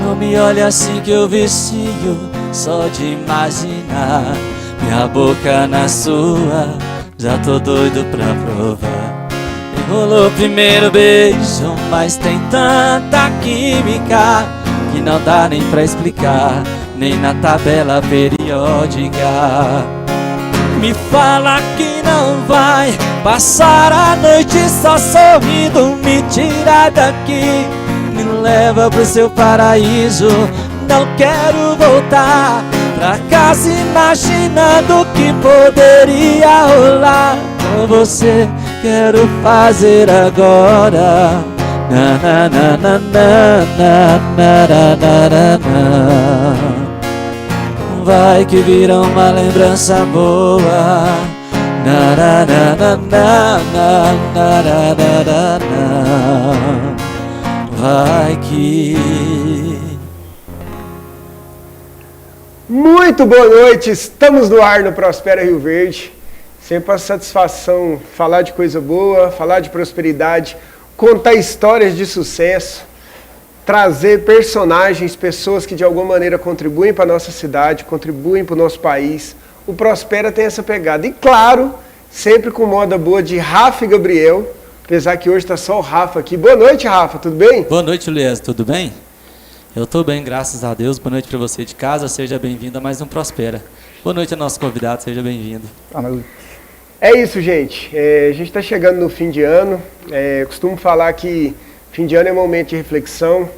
Não me olhe assim que eu vicio, só de imaginar minha boca na sua, já tô doido pra provar. Enrolou o primeiro beijo, mas tem tanta química que não dá nem pra explicar, nem na tabela periódica. Me fala que não vai passar a noite só sorrindo, me tira daqui, me leva pro seu paraíso. Não quero voltar pra casa imaginando o que poderia rolar com você. Quero fazer agora. Na, na, na, na, na, na, na, na, na. Vai que vira uma lembrança boa. Na, na, na, na, na, na, na, na, na. Vai que... Muito boa noite, estamos no ar no Prospera Rio Verde. Sempre uma satisfação falar de coisa boa, falar de prosperidade, contar histórias de sucesso, trazer personagens, pessoas que de alguma maneira contribuem para a nossa cidade, contribuem para o nosso país. O Prospera tem essa pegada. E claro, sempre com moda boa de Rafa e Gabriel, apesar que hoje está só o Rafa aqui. Boa noite, Rafa, tudo bem? Boa noite, Luiz, tudo bem? Eu estou bem, graças a Deus. Boa noite para você de casa, seja bem-vindo a mais um Prospera. Boa noite ao nosso convidado, seja bem-vindo. É isso, gente. A gente está chegando no fim de ano. Eu costumo falar que fim de ano é momento de reflexão,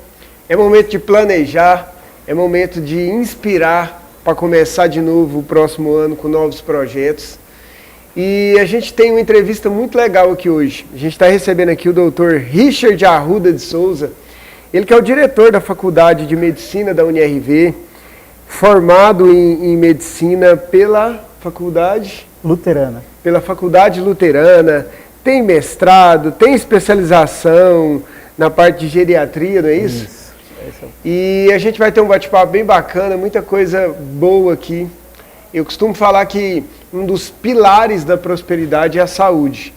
é momento de planejar, é momento de inspirar para começar de novo o próximo ano com novos projetos. E a gente tem uma entrevista muito legal aqui hoje. A gente está recebendo aqui o Dr. Richard Arruda de Souza. Ele que é o diretor da Faculdade de Medicina da UniRV, formado em Medicina pela Faculdade Luterana. Pela Faculdade Luterana, tem mestrado, tem especialização na parte de geriatria, não é isso? Isso. E a gente vai ter um bate-papo bem bacana, muita coisa boa aqui. Eu costumo falar que um dos pilares da prosperidade é a saúde.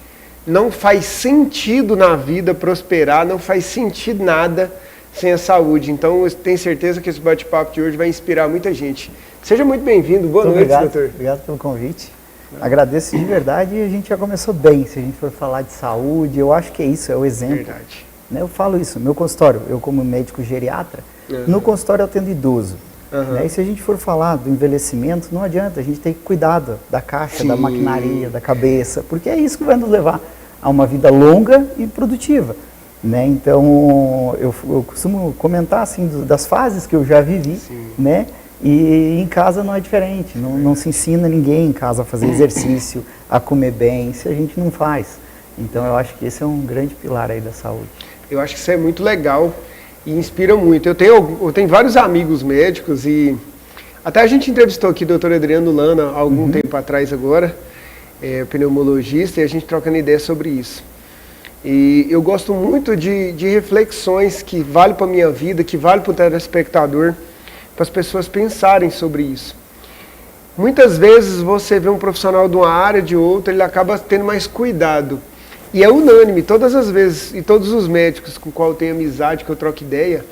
Não faz sentido na vida prosperar, não faz sentido nada sem a saúde. Então, eu tenho certeza que esse bate-papo de hoje vai inspirar muita gente. Seja muito bem-vindo. Boa noite, doutor. Obrigado pelo convite. Agradeço de verdade e a gente já começou bem. Se a gente for falar de saúde, eu acho que é isso, é o exemplo. Verdade. Eu falo isso, no meu consultório, eu como médico geriatra, no consultório eu atendo idoso. E se a gente for falar do envelhecimento, não adianta, a gente tem que cuidar da caixa, da maquinaria, da cabeça, porque é isso que vai nos levar a uma vida longa e produtiva. Então, eu costumo comentar assim, das fases que eu já vivi, e em casa não é diferente, não se ensina ninguém em casa a fazer exercício, a comer bem, se a gente não faz. Então, eu acho que esse é um grande pilar aí da saúde. Eu acho que isso é muito legal e inspira muito. Eu tenho vários amigos médicos e até a gente entrevistou aqui o doutor Adriano Lana há algum tempo atrás agora, pneumologista, e a gente trocando ideia sobre isso. E eu gosto muito de reflexões que valem para a minha vida, que valem para o telespectador, para as pessoas pensarem sobre isso. Muitas vezes você vê um profissional de uma área, de outra, ele acaba tendo mais cuidado. E é unânime, todas as vezes, e todos os médicos com qual eu tenho amizade, que eu troco ideia,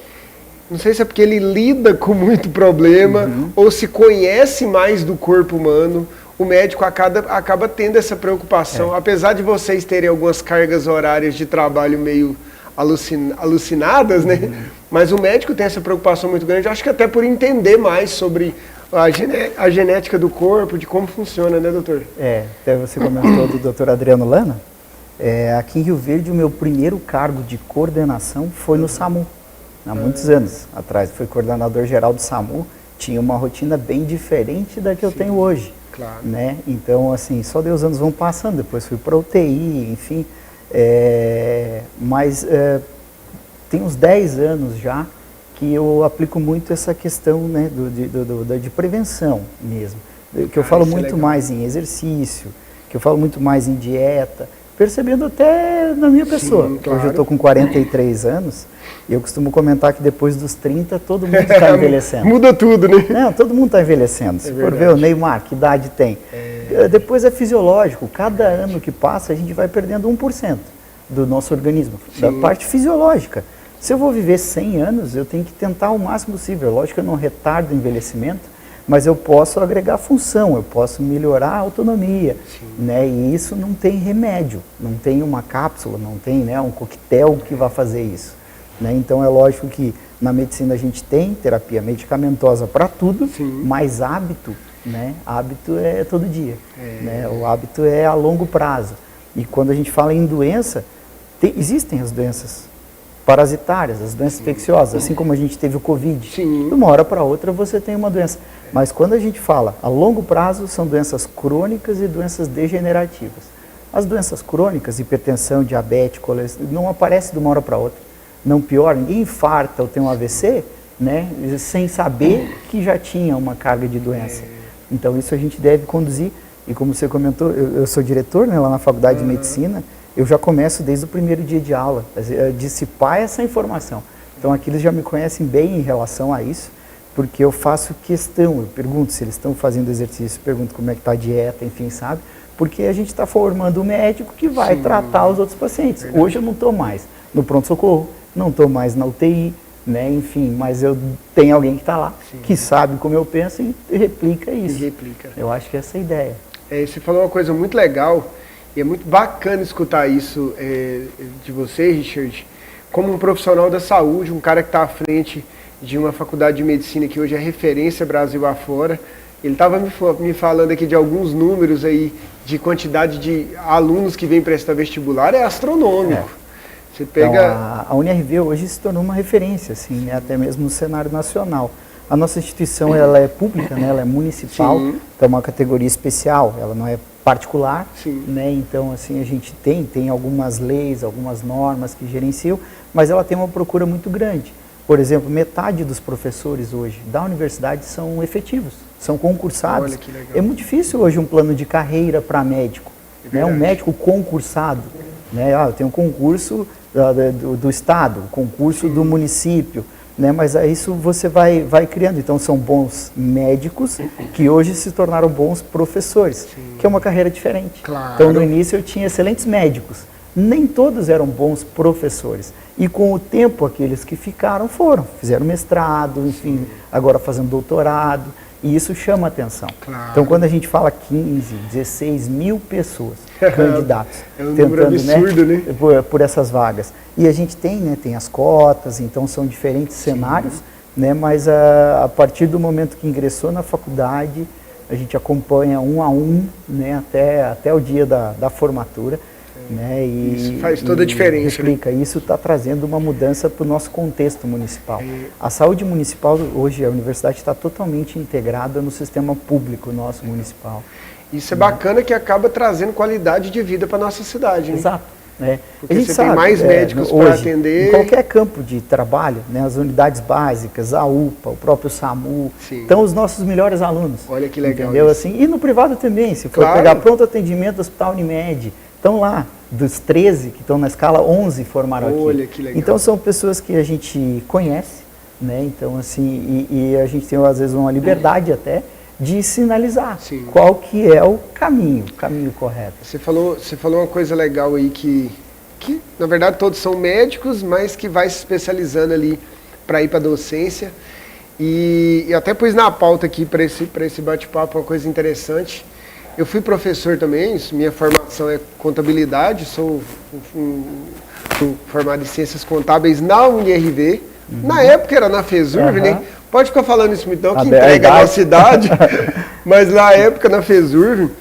não sei se é porque ele lida com muito problema, ou se conhece mais do corpo humano, o médico acaba tendo essa preocupação. Apesar de vocês terem algumas cargas horárias de trabalho meio alucinadas, né? Mas o médico tem essa preocupação muito grande, acho que até por entender mais sobre a genética do corpo, de como funciona, né, doutor? Até você comentou do doutor Adriano Lana. Aqui em Rio Verde, o meu primeiro cargo de coordenação foi no SAMU, há muitos anos atrás. Fui coordenador geral do SAMU, tinha uma rotina bem diferente da que eu tenho hoje. Claro. Então, assim, só Deus anos vão passando, depois fui para UTI, enfim. Mas tem uns 10 anos já que eu aplico muito essa questão de prevenção mesmo. Que eu falo muito mais em exercício, que eu falo muito mais em dieta, percebendo até na minha pessoa. Sim, claro. Hoje eu estou com 43 anos Eu costumo comentar que depois dos 30 todo mundo está envelhecendo. Muda tudo, né? Não, todo mundo está envelhecendo. Se for ver o Neymar, que idade tem? Depois é fisiológico. Cada ano que passa, a gente vai perdendo 1% do nosso organismo, da parte fisiológica. Se eu vou viver 100 anos, eu tenho que tentar o máximo possível. Lógico que eu não retardo o envelhecimento, mas eu posso agregar função, eu posso melhorar a autonomia, né? E isso não tem remédio, não tem uma cápsula, não tem, né, um coquetel que vai fazer isso, né? Então é lógico que na medicina a gente tem terapia medicamentosa para tudo, mas hábito, né? Hábito é todo dia, né? O hábito é a longo prazo. E quando a gente fala em doença, existem as doenças parasitárias, as doenças infecciosas, assim como a gente teve o Covid. De uma hora para outra você tem uma doença. Mas quando a gente fala a longo prazo, são doenças crônicas e doenças degenerativas. As doenças crônicas, hipertensão, diabetes, colesterol, não aparecem de uma hora para outra. Não piora, ninguém infarta ou tem um AVC, né, sem saber que já tinha uma carga de doença. Então isso a gente deve conduzir. E como você comentou, eu sou diretor, né, lá na Faculdade de Medicina, eu já começo desde o primeiro dia de aula, a dissipar essa informação. Então aqui eles já me conhecem bem em relação a isso, porque eu faço questão, eu pergunto se eles estão fazendo exercício, pergunto como é que está a dieta, enfim, sabe? Porque a gente está formando um médico que vai tratar os outros pacientes. Hoje eu não estou mais no pronto-socorro, não estou mais na UTI, né? Enfim, mas eu tenho alguém que está lá, que sabe como eu penso e replica isso. Eu acho que essa é a ideia. Você falou uma coisa muito legal, e é muito bacana escutar isso de você, Richard, como um profissional da saúde, um cara que está à frente de uma faculdade de medicina que hoje é referência Brasil afora. Ele estava me falando aqui de alguns números aí, de quantidade de alunos que vêm prestar vestibular, é astronômico. Você pega... Então, a UniRV hoje se tornou uma referência, assim, né, até mesmo no cenário nacional. A nossa instituição ela é pública, né, ela é municipal, então é uma categoria especial, ela não é particular, né, então assim, a gente tem algumas leis, algumas normas que gerenciam, mas ela tem uma procura muito grande. Por exemplo, metade dos professores hoje da universidade são efetivos, são concursados. Olha que legal. É muito difícil hoje um plano de carreira para médico, né, um médico concursado. Né, eu tenho um concurso do estado, concurso do município, né, mas isso você vai criando. Então são bons médicos que hoje se tornaram bons professores, que é uma carreira diferente. Então no início eu tinha excelentes médicos, nem todos eram bons professores. E com o tempo aqueles que ficaram fizeram mestrado, enfim, agora fazendo doutorado, e isso chama atenção. Então quando a gente fala 15, 16 mil pessoas, candidatos, um número absurdo, né? Por essas vagas. E a gente tem as cotas, então são diferentes cenários, né? Mas a partir do momento que ingressou na faculdade, a gente acompanha um a um, né? até o dia da formatura. Né? Isso faz toda a diferença. Isso está trazendo uma mudança para o nosso contexto municipal. A saúde municipal, hoje a universidade está totalmente integrada no sistema público nosso municipal. Isso é bacana, que acaba trazendo qualidade de vida para a nossa cidade. Né? Exato. Né? Porque a gente tem mais médicos para atender. Em qualquer campo de trabalho, né, as unidades básicas, a UPA, o próprio SAMU, estão os nossos melhores alunos. Olha que legal. Entendeu? Assim, e no privado também, se for pegar pronto atendimento do Hospital Unimed, estão lá, dos 13 que estão na escala, 11 formaram aqui. Olha que legal. Então são pessoas que a gente conhece, né? Então assim, e a gente tem às vezes uma liberdade até de sinalizar qual que é o caminho correto. Você falou uma coisa legal aí que na verdade todos são médicos, mas que vai se especializando ali para ir para a docência. E até pus na pauta aqui para esse bate-papo uma coisa interessante. Eu fui professor também, minha formação é contabilidade, sou formado em ciências contábeis na UniRV. Na época era na FESURV, né? Pode ficar falando isso então, que entrega a nossa idade, mas na época na FESURV.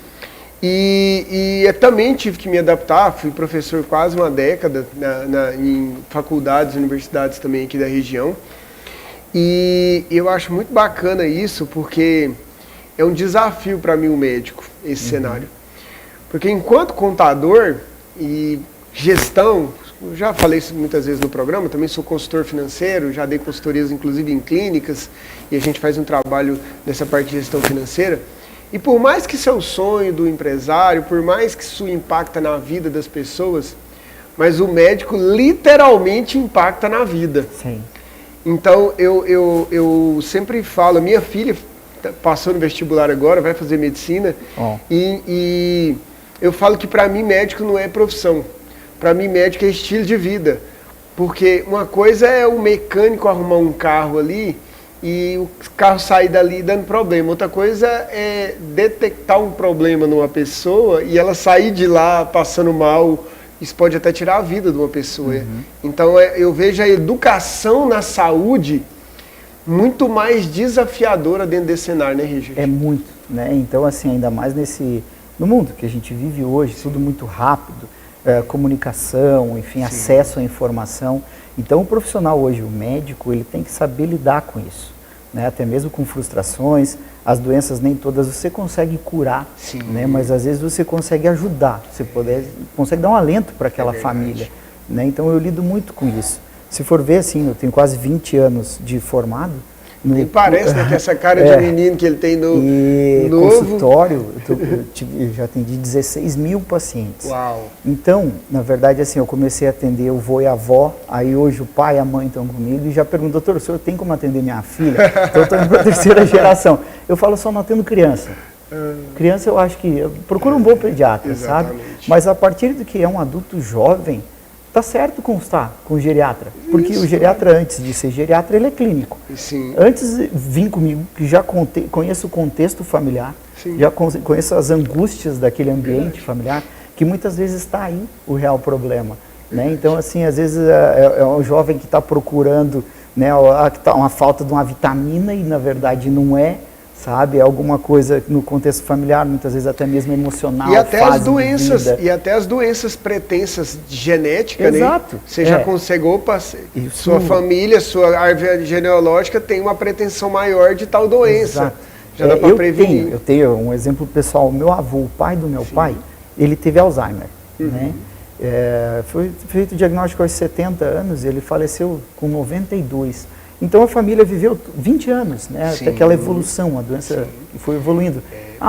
E eu também tive que me adaptar, fui professor quase uma década em faculdades, universidades também aqui da região. E eu acho muito bacana isso, porque é um desafio para mim, o médico, esse cenário. Porque enquanto contador e gestão, eu já falei isso muitas vezes no programa, também sou consultor financeiro, já dei consultorias inclusive em clínicas, e a gente faz um trabalho nessa parte de gestão financeira. E por mais que seu sonho do empresário, por mais que isso impacta na vida das pessoas, mas o médico literalmente impacta na vida. Sim. Então, eu sempre falo, minha filha passou no vestibular agora, vai fazer medicina, e eu falo que para mim médico não é profissão, para mim médico é estilo de vida, porque uma coisa é o mecânico arrumar um carro ali e o carro sair dali dando problema, outra coisa é detectar um problema numa pessoa e ela sair de lá passando mal. Isso pode até tirar a vida de uma pessoa. Então, eu vejo a educação na saúde muito mais desafiadora dentro desse cenário, né, Richard? É muito, né? Então, assim, ainda mais no mundo que a gente vive hoje, tudo muito rápido, comunicação, enfim, acesso à informação. Então, o profissional hoje, o médico, ele tem que saber lidar com isso, né? Até mesmo com frustrações. As doenças nem todas você consegue curar, né? Mas às vezes você consegue ajudar, você consegue dar um alento para aquela família, né? Então eu lido muito com isso. Se for ver assim, eu tenho quase 20 anos de formado. Nem parece, né, que essa cara de menino que ele tem no consultório, eu já atendi 16 mil pacientes. Uau! Então, na verdade, assim, eu comecei a atender o vô e a avó, aí hoje o pai e a mãe estão comigo e já perguntam, doutor, o senhor tem como atender minha filha? Então eu estou indo para a terceira geração. Eu falo, só não atendo criança. Criança eu acho que, procura um bom pediatra, sabe? Mas a partir do que é um adulto jovem, tá certo constar com o geriatra, porque o geriatra, antes de ser geriatra, ele é clínico. Antes vim comigo, que já conheço o contexto familiar, já conheço as angústias daquele ambiente familiar, que muitas vezes está aí o real problema, né? Então, assim, às vezes é um jovem que está procurando, né, uma falta de uma vitamina e, na verdade, não é, sabe? É alguma coisa no contexto familiar, muitas vezes até mesmo emocional, e até as doenças pretensas genéticas, né? Você já consegue, sua família, sua árvore genealógica tem uma pretensão maior de tal doença. Já dá para prevenir. Eu tenho um exemplo pessoal, meu avô, o pai do meu pai, ele teve Alzheimer, né? Foi feito o diagnóstico aos 70 anos, ele faleceu com 92. Então a família viveu 20 anos, né? Até aquela evolução, a doença foi evoluindo.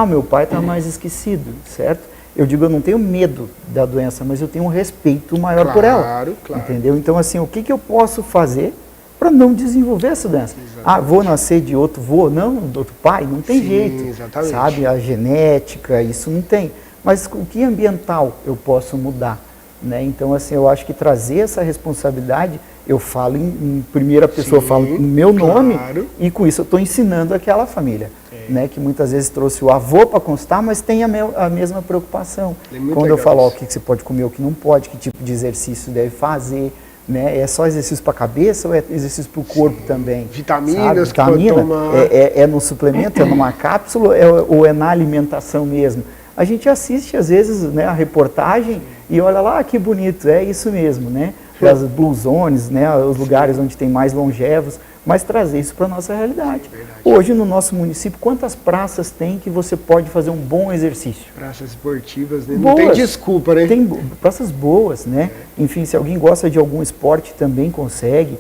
Meu pai está mais esquecido, certo? Eu digo, eu não tenho medo da doença, mas eu tenho um respeito maior por ela. Entendeu? Então, assim, o que eu posso fazer para não desenvolver essa doença? Vou nascer de outro vô? Não, do outro pai? Não tem jeito, sabe? A genética, isso não tem. Mas o que ambiental eu posso mudar, né? Então, assim, eu acho que trazer essa responsabilidade, eu falo em primeira pessoa, eu falo no meu nome, e com isso eu estou ensinando aquela família, né, que muitas vezes trouxe o avô para constar, mas tem a mesma preocupação. Quando eu falo o que você pode comer, o que não pode, que tipo de exercício deve fazer, né? É só exercício para a cabeça ou é exercício para o corpo também? Vitaminas, que pode tomar. É no suplemento, é numa cápsula ou é na alimentação mesmo? A gente assiste às vezes, né, a reportagem e olha lá, que bonito, é isso mesmo, né? As blue zones, né, os lugares onde tem mais longevos, mas trazer isso para a nossa realidade. Hoje no nosso município, quantas praças tem que você pode fazer um bom exercício? Praças esportivas, né? Não tem desculpa, né? Tem praças boas, né? Enfim, se alguém gosta de algum esporte também consegue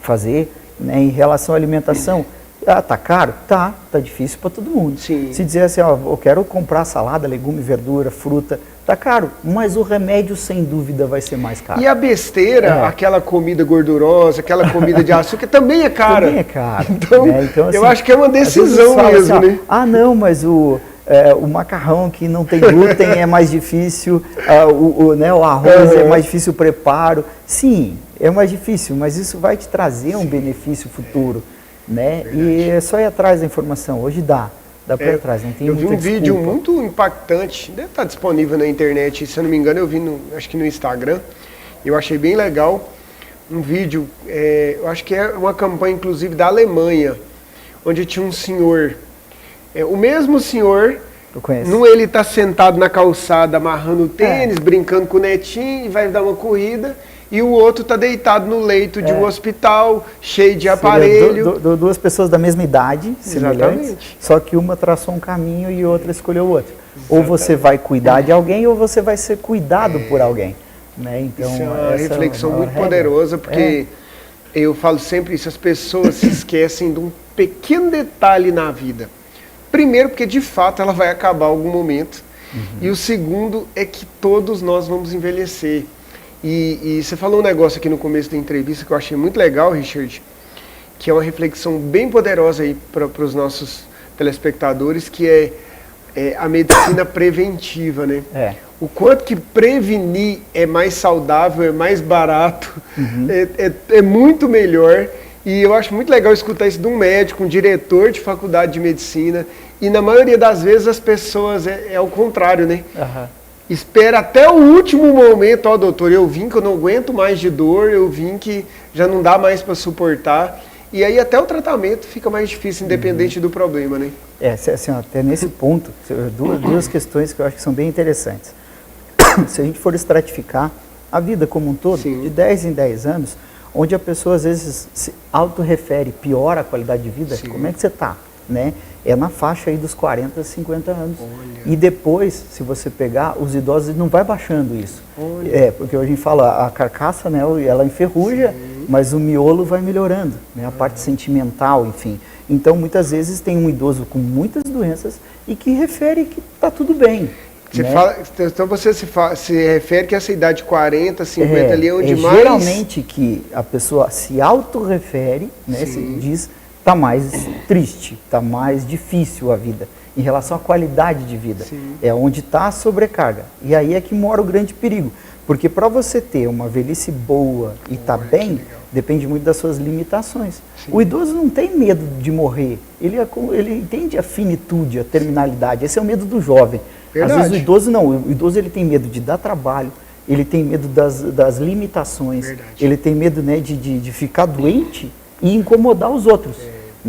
fazer, né? Em relação à alimentação, tá caro? Tá difícil para todo mundo. Se dizer assim, eu quero comprar salada, legume, verdura, fruta, tá caro, mas o remédio sem dúvida vai ser mais caro. E a besteira, aquela comida gordurosa, aquela comida de açúcar, também é cara. Também é caro. Então, né? Então assim, eu acho que é uma decisão mesmo, assim, né? Não, mas o macarrão que não tem glúten é mais difícil, o arroz é mais difícil o preparo. Sim, é mais difícil, mas isso vai te trazer um benefício futuro, né? E é só ir atrás da informação. Hoje dá para ir atrás, não tem eu vi muita um vídeo desculpa. muito impactante, deve estar disponível na internet, se eu não me engano eu vi, acho que no Instagram, eu achei bem legal, um vídeo, eu acho que é uma campanha inclusive da Alemanha, onde tinha um senhor, o mesmo senhor, ele está sentado na calçada amarrando o tênis, brincando com o netinho, e vai dar uma corrida, e o outro está deitado no leito de um hospital, cheio de aparelho. Duas pessoas da mesma idade, semelhantes, só que uma traçou um caminho e outra escolheu o outro. Ou você vai cuidar de alguém, ou você vai ser cuidado por alguém. Né? Então, isso é uma reflexão muito poderosa, porque eu falo sempre isso, as pessoas se esquecem de um pequeno detalhe na vida. Primeiro, porque de fato ela vai acabar em algum momento. E o segundo é que todos nós vamos envelhecer. E você falou um negócio aqui no começo da entrevista que eu achei muito legal, Richard, que é uma reflexão bem poderosa aí para os nossos telespectadores, que é a medicina preventiva, né? O quanto que prevenir é mais saudável, é mais barato, é muito melhor. E eu acho muito legal escutar isso de um médico, um diretor de faculdade de medicina. E na maioria das vezes as pessoas é o contrário, né? Espera até o último momento, ó, doutor, eu vim que eu não aguento mais de dor, eu vim que já não dá mais para suportar. E aí até o tratamento fica mais difícil, independente do problema, né? Assim, até nesse ponto, duas questões que eu acho que são bem interessantes. Se a gente for estratificar a vida como um todo, de 10 em 10 anos, onde a pessoa às vezes se autorrefere, piora a qualidade de vida, como é que você está? Né? É na faixa aí dos 40, 50 anos. E depois, se você pegar, os idosos não vai baixando isso. Porque hoje a gente fala, a carcaça, né, ela enferruja, mas o miolo vai melhorando, né, a parte sentimental, enfim. Então, muitas vezes tem um idoso com muitas doenças e que refere que está tudo bem. Você fala, então você se refere que essa idade 40, 50 ali é onde mais... Geralmente que a pessoa se autorrefere, né, se diz, está mais triste, está mais difícil a vida, em relação à qualidade de vida. É onde está a sobrecarga. E aí é que mora o grande perigo. Porque para você ter uma velhice boa e estar bem, depende muito das suas limitações. O idoso não tem medo de morrer, ele entende a finitude, a terminalidade. Esse é o medo do jovem. Às vezes o idoso não, o idoso ele tem medo de dar trabalho, ele tem medo das limitações, ele tem medo, né, de ficar doente e incomodar os outros.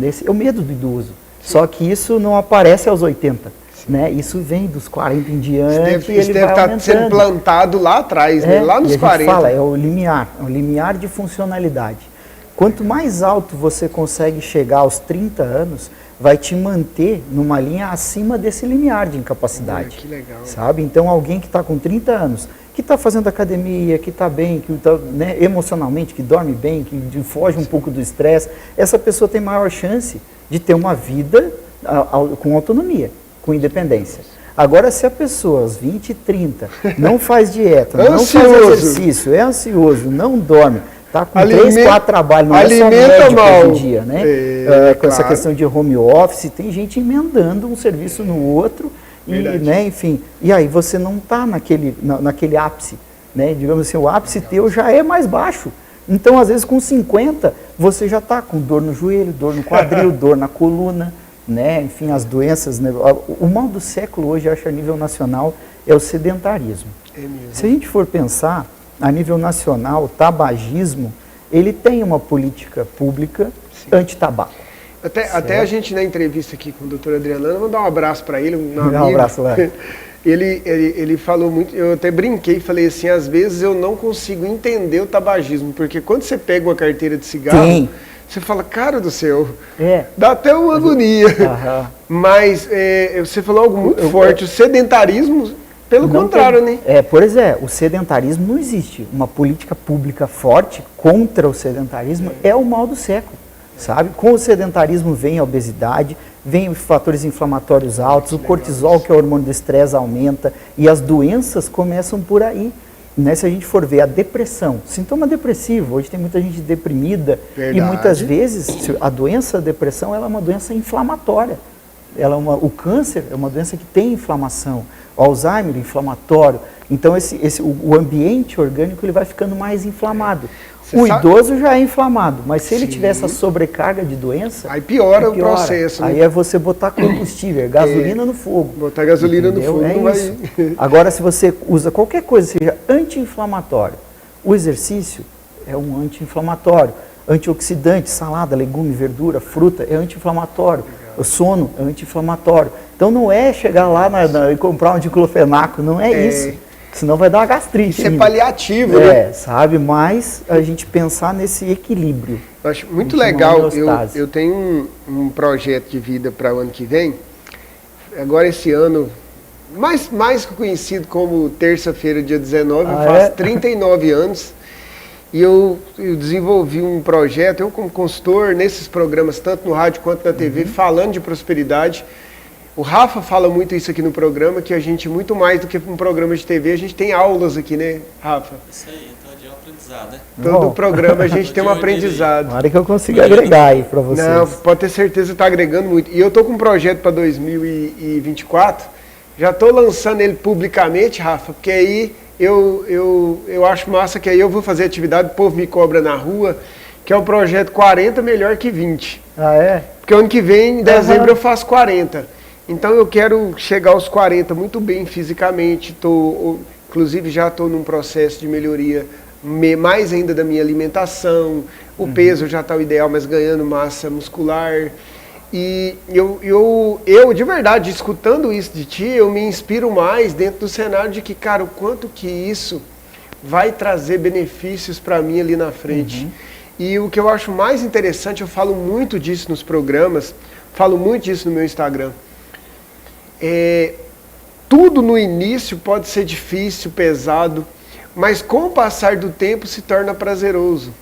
Esse é o medo do idoso. Só que isso não aparece aos 80. Né? Isso vem dos 40 em diante. Isso deve estar sendo plantado lá atrás, né? Lá nos 40. A gente fala, é o limiar de funcionalidade. Quanto mais alto você consegue chegar aos 30 anos, vai te manter numa linha acima desse limiar de incapacidade. Que legal. Sabe? Então, alguém que está com 30 anos, que está fazendo academia, que está bem, que tá, né, emocionalmente, que dorme bem, que foge um pouco do estresse, essa pessoa tem maior chance de ter uma vida com autonomia, com independência. Agora, se a pessoa aos 20, 30 não faz dieta, não faz exercício, é ansioso, não dorme, está com 3, 4 trabalhos, não é só médico hoje em dia, né? Com essa questão de home office, tem gente emendando um serviço no outro, e, né, enfim, e aí você não está naquele ápice, né? Digamos assim, o ápice teu já é mais baixo. Então, às vezes, com 50, você já está com dor no joelho, dor no quadril, dor na coluna, né? Enfim, as doenças, né? O mal do século hoje, acho, a nível nacional, é o sedentarismo. Se a gente for pensar, a nível nacional, o tabagismo, ele tem uma política pública anti-tabaco. Até a gente, na entrevista aqui com o doutor Adriano, vou dar um abraço para ele, um amigo. Um abraço lá. Ele falou muito, eu até brinquei, falei assim, às vezes eu não consigo entender o tabagismo, porque quando você pega uma carteira de cigarro, você fala, cara do céu, dá até uma agonia. Mas você falou algo muito forte, o sedentarismo, pelo contrário, né? Pois é, o sedentarismo não existe. Uma política pública forte contra o sedentarismo é o mal do século, sabe? Com o sedentarismo vem a obesidade, vem os fatores inflamatórios altos, o cortisol, que é o hormônio do estresse, aumenta, e as doenças começam por aí. Né? Se a gente for ver a depressão, sintoma depressivo, hoje tem muita gente deprimida, e muitas vezes a doença, a depressão, ela é uma doença inflamatória. O câncer é uma doença que tem inflamação, o Alzheimer inflamatório, então o ambiente orgânico ele vai ficando mais inflamado. O idoso já é inflamado, mas se ele tiver essa sobrecarga de doença... Aí piora o processo. Aí é você botar combustível, gasolina no fogo. Botar gasolina no fogo não vai... Agora, se você usa qualquer coisa, seja anti-inflamatório, o exercício é um anti-inflamatório. Antioxidante, salada, legume, verdura, fruta, é anti-inflamatório. O sono é anti-inflamatório. Então não é chegar lá e comprar um diclofenaco, não é isso. Senão vai dar uma gastrite. Isso é paliativo, né? Sabe? Mas a gente pensar nesse equilíbrio. Eu acho muito legal. Eu tenho um projeto de vida para o ano que vem. Agora esse ano, mais conhecido como terça-feira, dia 19, eu faço 39 anos. E eu desenvolvi um projeto, eu como consultor, nesses programas, tanto no rádio quanto na TV, falando de prosperidade. O Rafa fala muito isso aqui no programa, que a gente, muito mais do que um programa de TV, a gente tem aulas aqui, né, Rafa? Isso aí, todo dia é um aprendizado, né? Todo programa a gente tem um aprendizado. Na hora que eu consiga agregar aí para vocês. Não, pode ter certeza que está agregando muito. E eu estou com um projeto para 2024, já estou lançando ele publicamente, Rafa, porque aí eu acho massa que aí eu vou fazer atividade, o povo me cobra na rua, que é o projeto 40 melhor que 20. Ah, é? Porque ano que vem, em dezembro, eu faço 40. Então eu quero chegar aos 40 muito bem fisicamente. Inclusive já estou num processo de melhoria mais ainda da minha alimentação. O peso já está o ideal, mas ganhando massa muscular. E eu, de verdade, escutando isso de ti, eu me inspiro mais dentro do cenário de que, cara, o quanto que isso vai trazer benefícios para mim ali na frente. E o que eu acho mais interessante, eu falo muito disso nos programas, falo muito disso no meu Instagram. Tudo no início pode ser difícil, pesado, mas com o passar do tempo se torna prazeroso.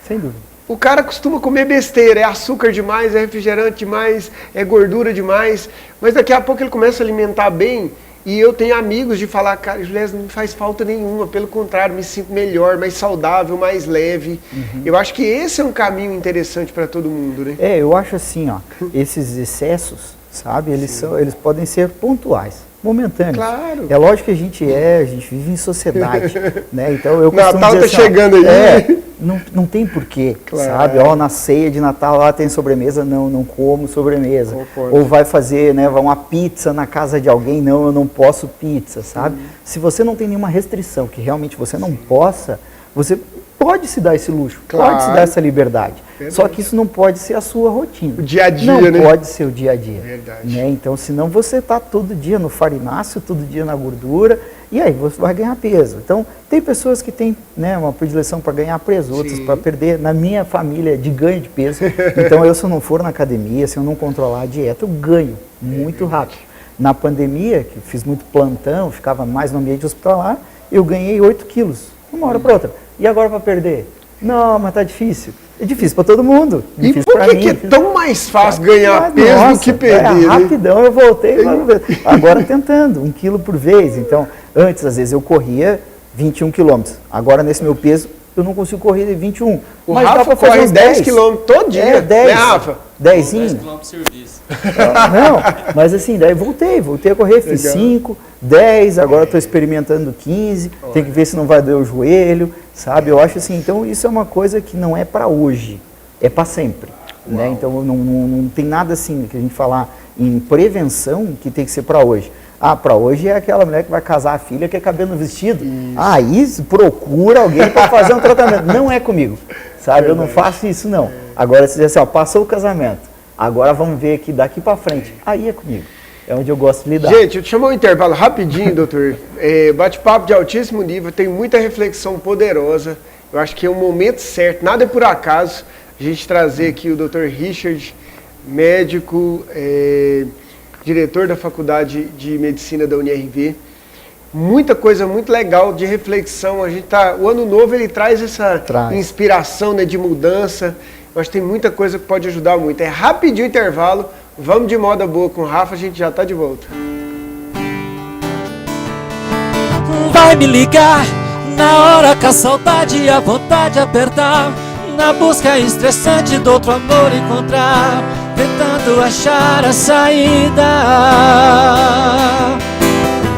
Sem dúvida. O cara costuma comer besteira, é açúcar demais, é refrigerante demais, é gordura demais, mas daqui a pouco ele começa a alimentar bem. E eu tenho amigos de falar, cara, Juliés, não me faz falta nenhuma, pelo contrário, me sinto melhor, mais saudável, mais leve. Eu acho que esse é um caminho interessante para todo mundo, né? Eu acho assim, ó, esses excessos, sabe, eles podem ser pontuais, momentâneos. Claro. É lógico que a gente vive em sociedade, né? Então eu costumo Natal dizer tá assim, chegando aí. Não tem porquê, Claro. sabe? Na ceia de Natal lá tem sobremesa, não como sobremesa. Concordo. Ou vai fazer, né, uma pizza na casa de alguém, não, eu não posso pizza, sabe? Se você não tem nenhuma restrição que realmente você não possa, você pode se dar esse luxo, pode se dar essa liberdade. Verdade. Só que isso não pode ser a sua rotina. O dia a dia, não né? pode ser o dia a dia. Verdade. Né? Então, senão você está todo dia no farináceo, todo dia na gordura, e aí você vai ganhar peso. Então, tem pessoas que têm, né, uma predileção para ganhar peso, outras para perder. Na minha família é de ganho de peso. Então, se eu não for na academia, se eu não controlar a dieta, eu ganho muito rápido. Na pandemia, que fiz muito plantão, ficava mais no ambiente hospitalar, eu ganhei 8 quilos, uma hora para outra. E agora para perder? Não, mas tá difícil. É difícil para todo mundo. E por que é tão mais fácil ganhar peso do que perder? Né? Rapidão eu voltei, agora tentando, 1 quilo por vez. Então, antes, às vezes, eu corria 21 quilômetros. Agora, nesse meu peso, eu não consigo correr 21. O mas Rafa dá pra fazer corre uns 10 quilômetros todo dia, 10, né, Rafa? 10 10 km de serviço. Não, mas assim, daí voltei a correr, fiz 5, 10, agora estou experimentando 15, tem que ver se não vai doer o joelho, sabe? Eu acho assim, então isso é uma coisa que não é para hoje, é para sempre, né? Então não tem nada assim que a gente falar em prevenção que tem que ser para hoje. Para hoje é aquela mulher que vai casar a filha que é cabelo no vestido. Aí procura alguém para fazer um tratamento. Não é comigo, sabe? Eu não faço isso não. Agora, se dizer assim, passou o casamento, agora vamos ver aqui daqui para frente. Aí é comigo. É onde eu gosto de lidar. Gente, eu te chamo um intervalo rapidinho, doutor. Bate-papo de altíssimo nível, tem muita reflexão poderosa. Eu acho que é o momento certo, nada é por acaso, a gente trazer aqui o doutor Richard, médico, diretor da Faculdade de Medicina da UniRV. Muita coisa muito legal de reflexão. O ano novo ele traz essa inspiração, né, de mudança. Eu acho que tem muita coisa que pode ajudar muito. É rapidinho o intervalo. Vamos de moda boa com o Rafa, a gente já está de volta. Vai me ligar na hora que a saudade e a vontade apertar, na busca estressante do outro amor encontrar, tentando achar a saída.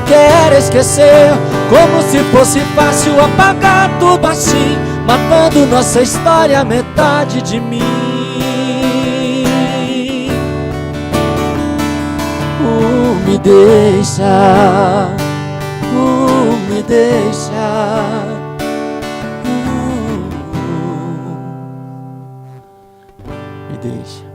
Quero esquecer, como se fosse fácil apagar tudo assim, matando nossa história, metade de mim. Me deixa, me deixa. Me deixa.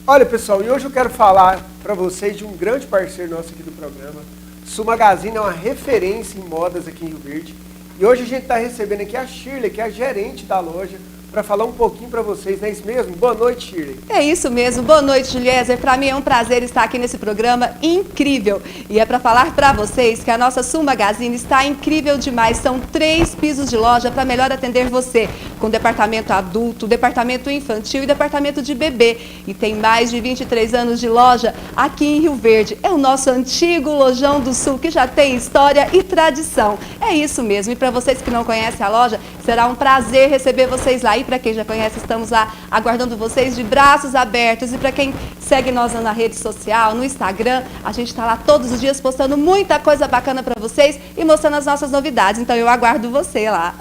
Olha, pessoal, e hoje eu quero falar para vocês de um grande parceiro nosso aqui do programa. Sul Magazine é uma referência em modas aqui em Rio Verde. E hoje a gente está recebendo aqui a Shirley, que é a gerente da loja, para falar um pouquinho para vocês, não é isso mesmo? Boa noite, Shirley. É isso mesmo. Boa noite, Juliezer. Para mim é um prazer estar aqui nesse programa incrível. E é para falar para vocês que a nossa Sul Magazine está incrível demais. São 3 pisos de loja para melhor atender você, com departamento adulto, departamento infantil e departamento de bebê. E tem mais de 23 anos de loja aqui em Rio Verde. É o nosso antigo Lojão do Sul, que já tem história e tradição. É isso mesmo. E para vocês que não conhecem a loja, será um prazer receber vocês lá. E para quem já conhece, estamos lá aguardando vocês de braços abertos. E para quem segue nós na rede social, no Instagram, a gente está lá todos os dias postando muita coisa bacana para vocês e mostrando as nossas novidades. Então eu aguardo você lá.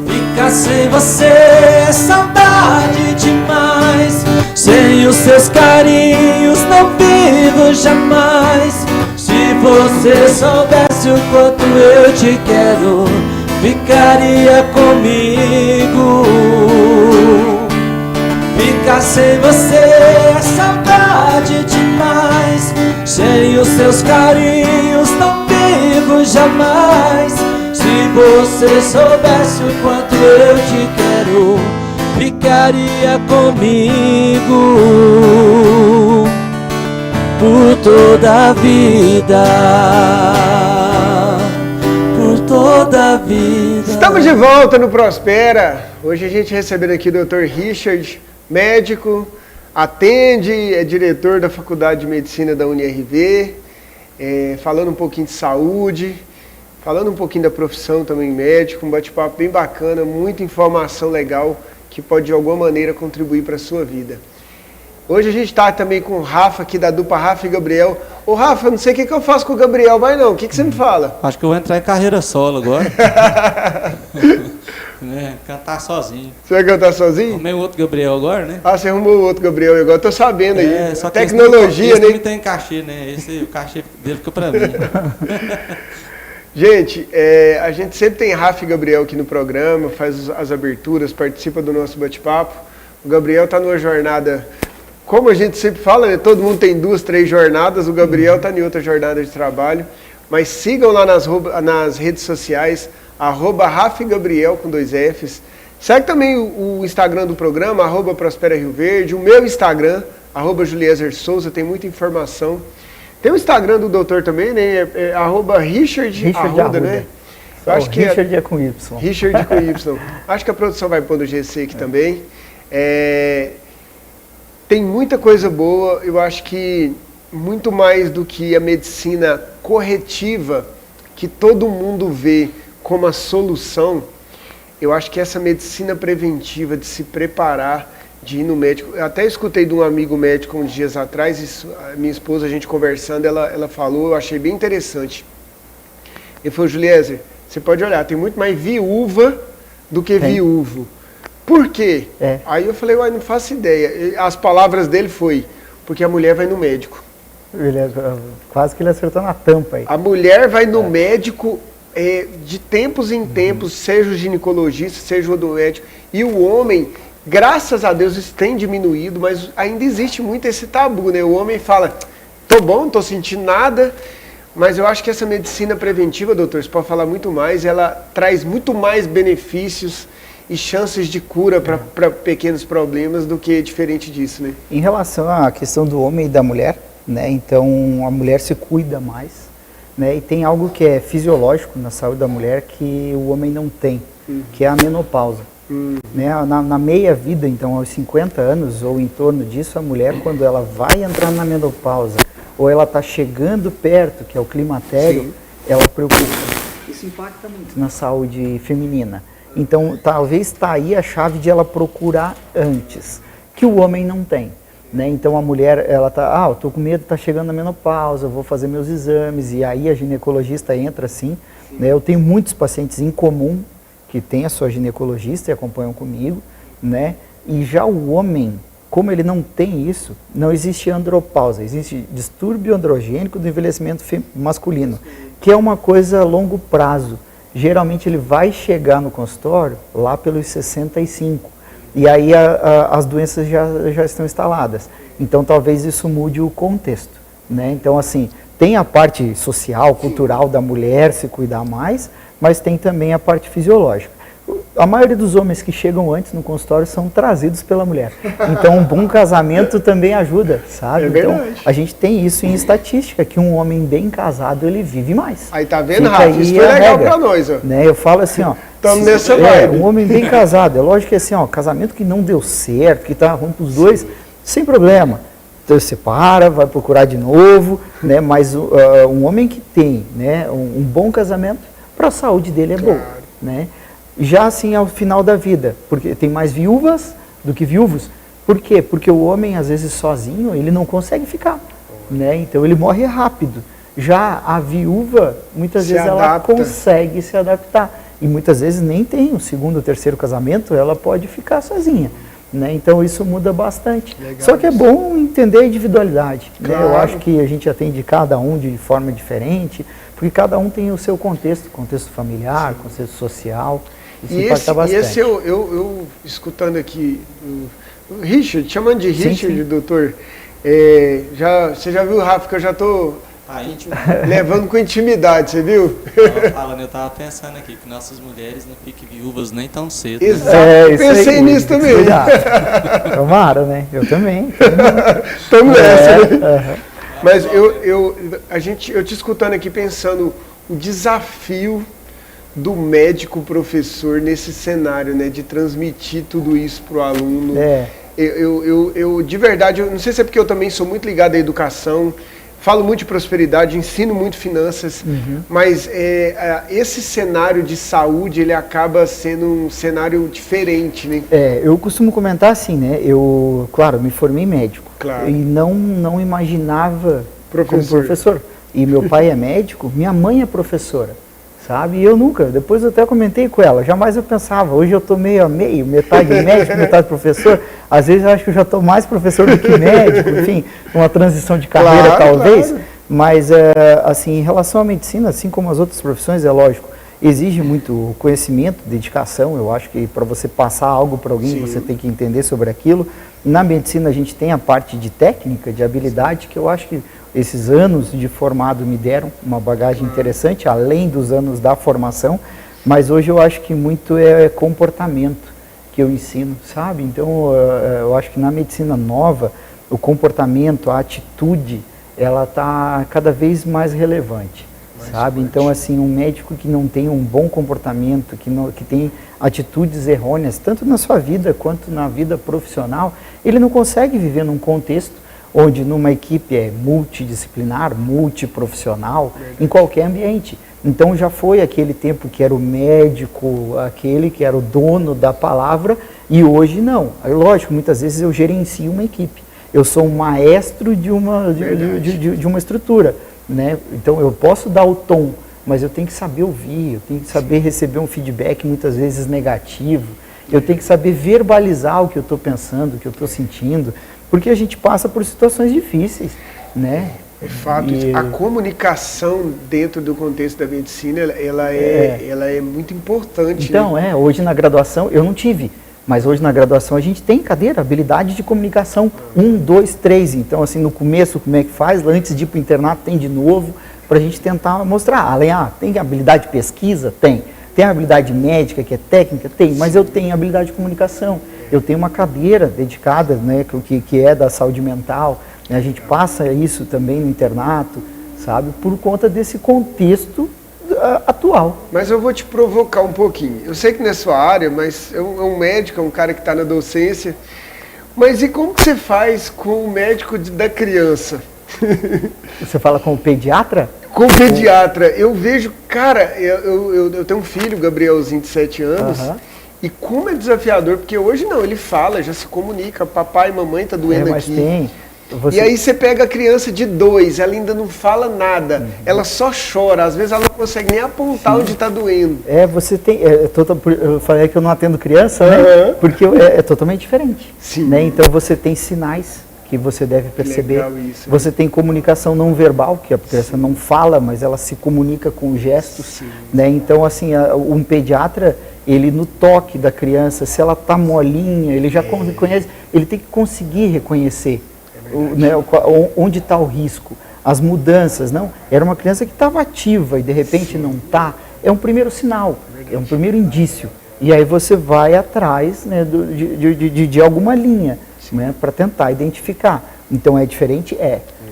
Ficar sem você é saudade demais. Sem os seus carinhos não vivo jamais. Se você soubesse o quanto eu te quero, ficaria comigo. Ficar sem você é saudade demais. Sem os seus carinhos não vivo jamais. Se você soubesse o quanto eu te quero, ficaria comigo por toda a vida, por toda a vida. Estamos de volta no Prospera. Hoje a gente recebendo aqui o Dr. Richard, médico, atende, é diretor da Faculdade de Medicina da UniRV, falando um pouquinho de saúde, falando um pouquinho da profissão também médico, um bate-papo bem bacana, muita informação legal que pode de alguma maneira contribuir para a sua vida. Hoje a gente está também com o Rafa aqui da dupla Rafa e Gabriel. Ô Rafa, eu não sei o que eu faço com o Gabriel, mas não, o que você me fala? Acho que eu vou entrar em carreira solo agora. Cantar sozinho. Você vai cantar sozinho? Arrumei o outro Gabriel agora, né? Ah, você arrumou o outro Gabriel agora, tô sabendo aí. Só que tecnologia, esse né? não tem cachê, né? O cachê dele fica pra mim. Gente, a gente sempre tem Rafa e Gabriel aqui no programa, faz as aberturas, participa do nosso bate-papo. O Gabriel está numa jornada, como a gente sempre fala, né? Todo mundo tem 2, 3 jornadas, o Gabriel está em outra jornada de trabalho. Mas sigam lá nas redes sociais, @Rafa e Gabriel com 2 Fs. Segue também o Instagram do programa, @Prospera Rio Verde, o meu Instagram, @Juliezer Souza, tem muita informação. Tem o Instagram do doutor também, né? Richard Arruda, né? Eu acho que Richard é com Y. Richard com Y. Acho que a produção vai pôr no GC aqui também. Tem muita coisa boa, eu acho que muito mais do que a medicina corretiva, que todo mundo vê como a solução, eu acho que essa medicina preventiva de se preparar, de ir no médico. Eu até escutei de um amigo médico uns dias atrás, isso, a minha esposa, a gente conversando, ela falou, eu achei bem interessante. Ele falou, Juliezer, você pode olhar, tem muito mais viúva do que viúvo. Por quê? Aí eu falei, uai, não faço ideia. As palavras dele foi, porque a mulher vai no médico. Quase que ele acertou na tampa aí. A mulher vai no médico de tempos em tempos, seja o ginecologista, seja o médico. E o homem, graças a Deus, isso tem diminuído, mas ainda existe muito esse tabu, né? O homem fala, tô bom, não tô sentindo nada, mas eu acho que essa medicina preventiva, doutor, você pode falar muito mais, ela traz muito mais benefícios e chances de cura para pequenos problemas do que diferente disso, né? Em relação à questão do homem e da mulher, né? Então a mulher se cuida mais, né? E tem algo que é fisiológico na saúde da mulher que o homem não tem, que é a menopausa. Né? Na meia vida, então aos 50 anos ou em torno disso, a mulher, quando ela vai entrar na menopausa ou ela está chegando perto, que é o climatério, ela preocupa. Isso impacta muito na saúde feminina. Então talvez está aí a chave de ela procurar antes, que o homem não tem. Né? Então a mulher, ela está, eu estou com medo, está chegando na menopausa, vou fazer meus exames, e aí a ginecologista entra assim. Né? Eu tenho muitos pacientes em comum que têm a sua ginecologista e acompanham comigo, né? E já o homem, como ele não tem isso, não existe andropausa, existe distúrbio androgênico do envelhecimento masculino, que é uma coisa a longo prazo. geralmente ele vai chegar no consultório lá pelos 65. E aí as doenças já estão instaladas. Então talvez isso mude o contexto, né? Então assim, tem a parte social, cultural da mulher se cuidar mais, mas tem também a parte fisiológica. A maioria dos homens que chegam antes no consultório são trazidos pela mulher. Então um bom casamento também ajuda, sabe? É então verdade. a gente tem isso em estatística, que um homem bem casado ele vive mais. Aí tá vendo, Fica Rafa? aí Isso foi a legal regra, pra nós, ó. né? Eu falo assim, ó. Tamo nessa vibe. Um homem bem casado, é lógico que assim, ó, casamento que não deu certo, que tá ruim pros dois, sem problema. Então, separa, vai procurar de novo, né? Mas um homem que tem, né, um bom casamento, para a saúde dele é bom, né? Já assim ao final da vida, porque tem mais viúvas do que viúvos. Por quê? Porque o homem, às vezes, sozinho, ele não consegue ficar, né? Então ele morre rápido. Já a viúva, muitas vezes, ela consegue se adaptar. E muitas vezes nem tem o segundo ou terceiro casamento, ela pode ficar sozinha, né? Então isso muda bastante. Legal. Só que é bom entender a individualidade, Claro. né? Eu acho que a gente atende cada um de forma diferente, porque cada um tem o seu contexto familiar, contexto social. Isso impacta bastante. E esse eu escutando aqui, o Richard, chamando de Richard, sim. doutor, você já viu, Rafa, que eu já estou levando com intimidade, você viu? Falando, eu tava pensando aqui que nossas mulheres não fiquem viúvas nem tão cedo. Exato, isso pensei aí, nisso também. Cuidado. Tomara, né? Eu também. Estamos nessa, né? Aham. Mas eu te escutando aqui pensando o desafio do médico professor nesse cenário, né, de transmitir tudo isso para o aluno. Eu de verdade, eu não sei se é porque eu também sou muito ligado à educação, falo muito de prosperidade, ensino muito finanças, mas esse cenário de saúde, ele acaba sendo um cenário diferente, né? Eu costumo comentar assim, né? Eu, claro, me formei médico. Claro. E não imaginava como Professor. professor. E meu pai é médico, minha mãe é professora, sabe? E eu nunca, depois eu até comentei com ela, jamais eu pensava, hoje eu estou meio a meio, metade médico, metade professor, às vezes eu acho que eu já estou mais professor do que médico, enfim, uma transição de carreira talvez, mas assim, em relação à medicina, assim como as outras profissões, é lógico, exige muito conhecimento, dedicação, eu acho que para você passar algo para alguém, você tem que entender sobre aquilo. Na medicina a gente tem a parte de técnica, de habilidade, que eu acho que esses anos de formado me deram uma bagagem interessante, além dos anos da formação, mas hoje eu acho que muito é comportamento que eu ensino, sabe? Então eu acho que na medicina nova, o comportamento, a atitude, ela está cada vez mais relevante, sabe? Então assim, um médico que não tem um bom comportamento, que tem atitudes errôneas, tanto na sua vida quanto na vida profissional, ele não consegue viver num contexto onde numa equipe é multidisciplinar, multiprofissional, em qualquer ambiente. Então já foi aquele tempo que era o médico, aquele que era o dono da palavra, e hoje não. Lógico, muitas vezes eu gerencio uma equipe. Eu sou um maestro de uma estrutura, né? Então eu posso dar o tom, mas eu tenho que saber ouvir, eu tenho que saber receber um feedback muitas vezes negativo, eu tenho que saber verbalizar o que eu estou pensando, o que eu estou sentindo, porque a gente passa por situações difíceis, né? É fato, a comunicação dentro do contexto da medicina, ela é muito importante. Então, né? Hoje na graduação, eu não tive, mas hoje na graduação a gente tem cadeira, habilidade de comunicação, 1, 2, 3, então assim, no começo como é que faz, antes de ir para o internato tem de novo, para a gente tentar mostrar, além, tem habilidade de pesquisa? Tem habilidade médica, que é técnica? Tem, mas eu tenho habilidade de comunicação, eu tenho uma cadeira dedicada, né, que é da saúde mental, né, a gente passa isso também no internato, sabe, por conta desse contexto atual. Mas eu vou te provocar um pouquinho, eu sei que não é sua área, mas é um médico, é um cara que está na docência, mas e como que você faz com o médico da criança? Você fala com o pediatra? Com o pediatra, eu vejo, cara, eu tenho um filho, Gabrielzinho, de 7 anos, e como é desafiador, porque hoje não, ele fala, já se comunica, papai e mamãe tá doendo mas aqui. Tem. E aí você pega a criança de 2, ela ainda não fala nada, ela só chora, às vezes ela não consegue nem apontar onde está doendo. Você tem, eu falei que eu não atendo criança, né? Porque é totalmente diferente. Sim. Né? Então você tem sinais que que você deve perceber. Legal isso, você tem comunicação não verbal, que a criança não fala, mas ela se comunica com gestos, né? Então, assim, um pediatra, ele no toque da criança, se ela está molinha, ele já conhece, ele tem que conseguir reconhecer né, onde está o risco, as mudanças. Não, era uma criança que estava ativa e de repente não está, é um primeiro sinal, é um primeiro indício. E aí você vai atrás, né, de alguma linha, né, para tentar identificar. Então é diferente?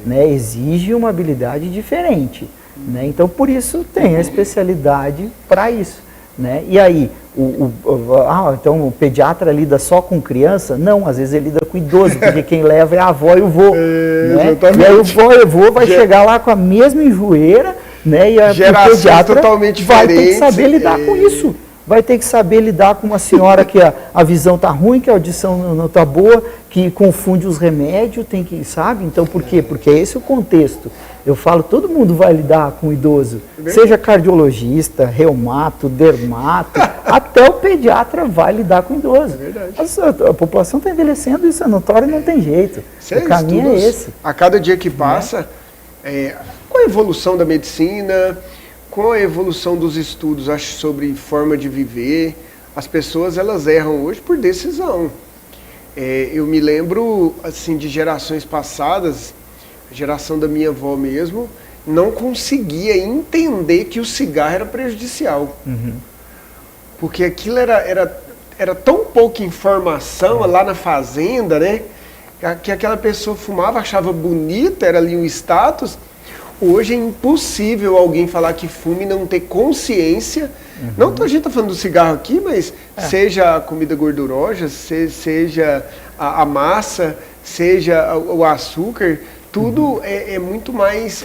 Né, exige uma habilidade diferente. Né, então por isso tem a especialidade para isso. Né? E aí, então o pediatra lida só com criança? Não, às vezes ele lida com idoso, porque quem leva é a avó e o vô. Né? E aí o avó e o vô vai chegar lá com a mesma enjoeira, né? E o pediatra vai ter que saber lidar com isso. Vai ter que saber lidar com uma senhora que a visão está ruim, que a audição não está boa, que confunde os remédios, tem que, sabe? Então por quê? Porque esse é o contexto. Eu falo, todo mundo vai lidar com o idoso, seja cardiologista, reumato, dermato, até o pediatra vai lidar com o idoso. A população está envelhecendo, isso é notório, não tem jeito. O caminho é esse. A cada dia que passa, com a evolução da medicina, com a evolução dos estudos sobre forma de viver, as pessoas elas erram hoje por decisão. Eu me lembro assim, de gerações passadas, a geração da minha avó mesmo, não conseguia entender que o cigarro era prejudicial. Porque aquilo era tão pouca informação lá na fazenda, né? Que aquela pessoa fumava, achava bonita, era ali um status. Hoje é impossível alguém falar que fuma e não ter consciência. Não a gente está falando do cigarro aqui, mas seja a comida gordurosa, seja a massa, seja o açúcar, tudo é muito mais,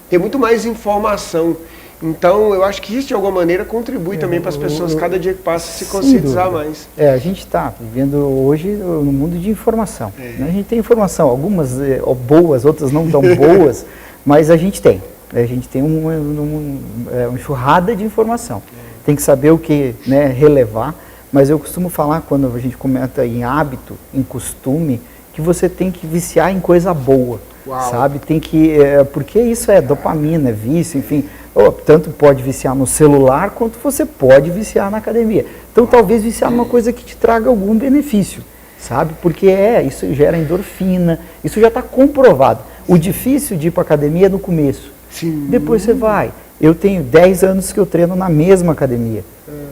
tem muito mais informação. Então, eu acho que isso, de alguma maneira, contribui também para as pessoas, cada dia que passa, se conscientizar mais. A gente está vivendo hoje no mundo de informação. Né? A gente tem informação, algumas boas, outras não tão boas, mas a gente tem. A gente tem uma enxurrada de informação. Tem que saber o que, né, relevar, mas eu costumo falar, quando a gente comenta em hábito, em costume, que você tem que viciar em coisa boa. Sabe? Tem que, porque isso é dopamina, é vício, enfim. Tanto pode viciar no celular, quanto você pode viciar na academia. Então, talvez viciar numa coisa que te traga algum benefício, sabe? Porque isso gera endorfina, isso já está comprovado. O difícil de ir para a academia é no começo. Sim. Depois você vai. Eu tenho 10 anos que eu treino na mesma academia,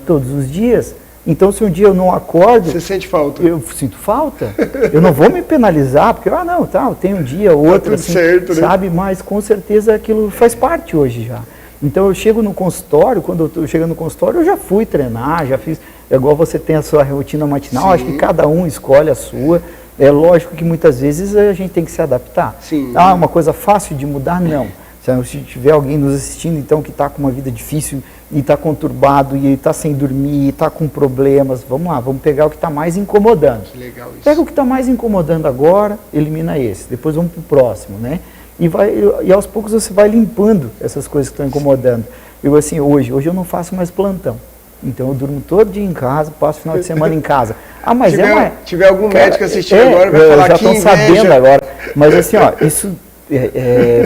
todos os dias. Então, se um dia eu não acordo... Você sente falta? Eu sinto falta. Eu não vou me penalizar, porque, eu tenho um dia ou outro, assim, certo, sabe? Né? Mas, com certeza, aquilo faz parte hoje já. Então, eu chego no consultório, quando eu estou chegando no consultório, eu já fui treinar, já fiz... igual você tem a sua rotina matinal, Sim. Acho que cada um escolhe a sua. É lógico que, muitas vezes, a gente tem que se adaptar. Sim. Uma coisa fácil de mudar? Não. Se tiver alguém nos assistindo, então, que está com uma vida difícil e está conturbado e está sem dormir, e está com problemas, vamos lá, vamos pegar o que está mais incomodando. Legal isso. Pega o que está mais incomodando agora, elimina esse, depois vamos para o próximo, né? E aos poucos você vai limpando essas coisas que estão incomodando. Eu assim, hoje eu não faço mais plantão. Então eu durmo todo dia em casa, passo o final de semana em casa. Mas tiver algum médico assistindo agora, vai falar já que estão sabendo agora. Mas assim, isso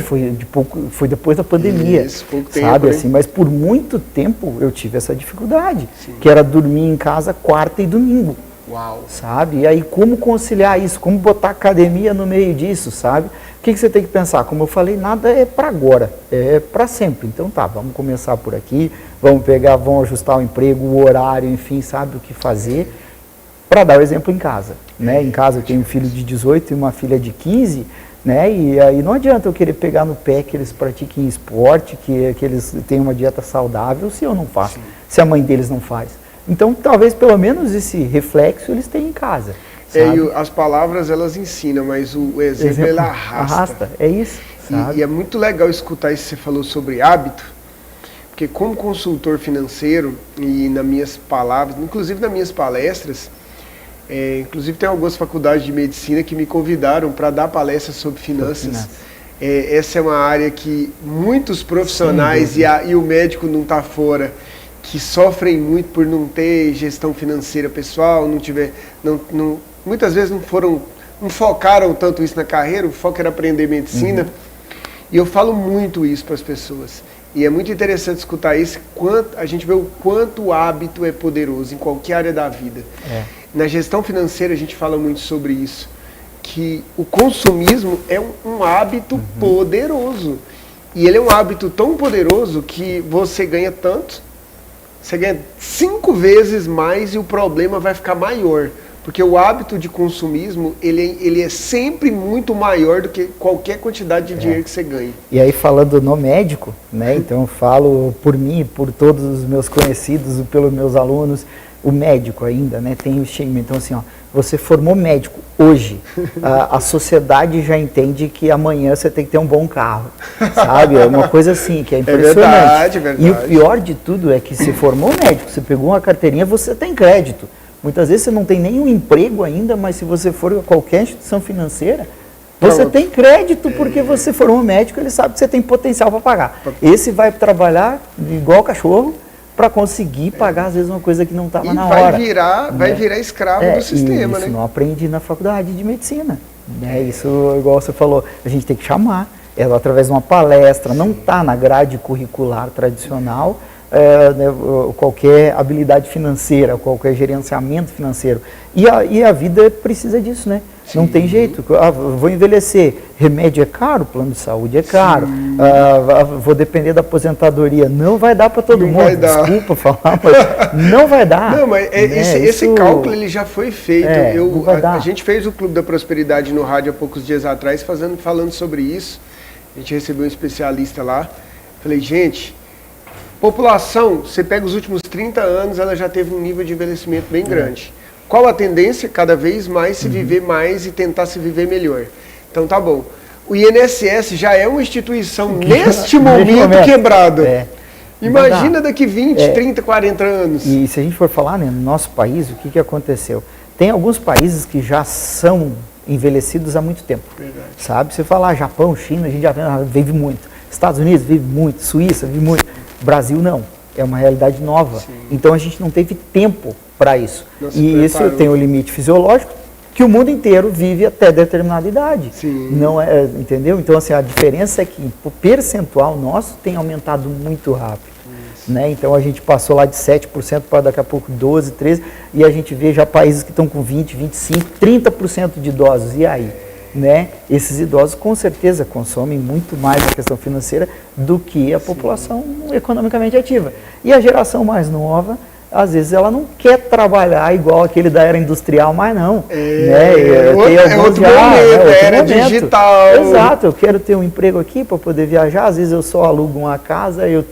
foi depois da pandemia, isso, pouco sabe? tempo, Assim, mas por muito tempo eu tive essa dificuldade, que era dormir em casa quarta e domingo. Uau. Sabe? E aí como conciliar isso? Como botar academia no meio disso, sabe? O que você tem que pensar? Como eu falei, nada é para agora, é para sempre. Então vamos começar por aqui, vamos ajustar o emprego, o horário, enfim, sabe o que fazer. Para dar o exemplo em casa, né? Em casa eu tenho um filho de 18 e uma filha de 15, né? E aí não adianta eu querer pegar no pé que eles pratiquem esporte, que eles tenham uma dieta saudável, se eu não faço, se a mãe deles não faz. Então, talvez pelo menos esse reflexo eles tenham em casa. E as palavras elas ensinam, mas o exemplo ele arrasta. É isso. E é muito legal escutar isso que você falou sobre hábito, porque como consultor financeiro e nas minhas palavras, inclusive nas minhas palestras, inclusive tem algumas faculdades de medicina que me convidaram para dar palestras sobre finanças. Essa é uma área que muitos profissionais e o médico não está fora, que sofrem muito por não ter gestão financeira pessoal, muitas vezes não foram não focaram tanto isso na carreira, o foco era aprender medicina. E eu falo muito isso para as pessoas. E é muito interessante escutar isso, a gente vê o quanto o hábito é poderoso em qualquer área da vida. Na gestão financeira a gente fala muito sobre isso, que o consumismo é um hábito poderoso. E ele é um hábito tão poderoso que você ganha tanto, você ganha 5 vezes mais e o problema vai ficar maior. Porque o hábito de consumismo, ele é sempre muito maior do que qualquer quantidade de dinheiro que você ganha. E aí falando no médico, né? Então eu falo por mim, por todos os meus conhecidos, pelos meus alunos, o médico ainda, né? Tem o estigma. Então assim, ó, você formou médico hoje, a sociedade já entende que amanhã você tem que ter um bom carro, sabe? É uma coisa assim, que é impressionante. É verdade. E o pior de tudo é que se formou médico, você pegou uma carteirinha, você tem crédito. Muitas vezes você não tem nenhum emprego ainda, mas se você for a qualquer instituição financeira, você tem crédito porque você formou médico, ele sabe que você tem potencial para pagar. Esse vai trabalhar igual cachorro para conseguir pagar, às vezes, uma coisa que não estava na hora. Vai virar escravo do sistema, isso né? não aprendi na faculdade de medicina. Né? Isso, igual você falou, a gente tem que chamar ela através de uma palestra, não está na grade curricular tradicional, né, qualquer habilidade financeira, qualquer gerenciamento financeiro. E a vida precisa disso, né? Sim. Não tem jeito. Vou envelhecer, remédio é caro, plano de saúde é caro, vou depender da aposentadoria, não vai dar para todo mundo, desculpa falar, mas não vai dar. Não, mas esse cálculo ele já foi feito. A gente fez o Clube da Prosperidade no rádio há poucos dias atrás, falando sobre isso. A gente recebeu um especialista lá. Falei, gente, população, você pega os últimos 30 anos, ela já teve um nível de envelhecimento bem grande. Qual a tendência? Cada vez mais se viver mais e tentar se viver melhor. Então tá bom. O INSS já é uma instituição, neste momento, quebrada. Imagina daqui 20, 30, 40 anos. E se a gente for falar, né, no nosso país, o que aconteceu? Tem alguns países que já são envelhecidos há muito tempo. Verdade. Sabe? Você falar Japão, China, a gente já vive muito. Estados Unidos vive muito, Suíça vive muito. Brasil não. É uma realidade nova. Sim. Então a gente não teve tempo para isso. E isso tem um limite fisiológico que o mundo inteiro vive até determinada idade. Sim. Não é, entendeu? Então assim, a diferença é que o percentual nosso tem aumentado muito rápido. Né? Então a gente passou lá de 7% para daqui a pouco 12%, 13%, e a gente vê já países que estão com 20%, 25%, 30% de idosos. E aí? Né? Esses idosos com certeza consomem muito mais a questão financeira do que a população economicamente ativa. E a geração mais nova, às vezes ela não quer trabalhar igual aquele da era industrial, mas não. Era digital. Exato, eu quero ter um emprego aqui para poder viajar, às vezes eu só alugo uma casa, eu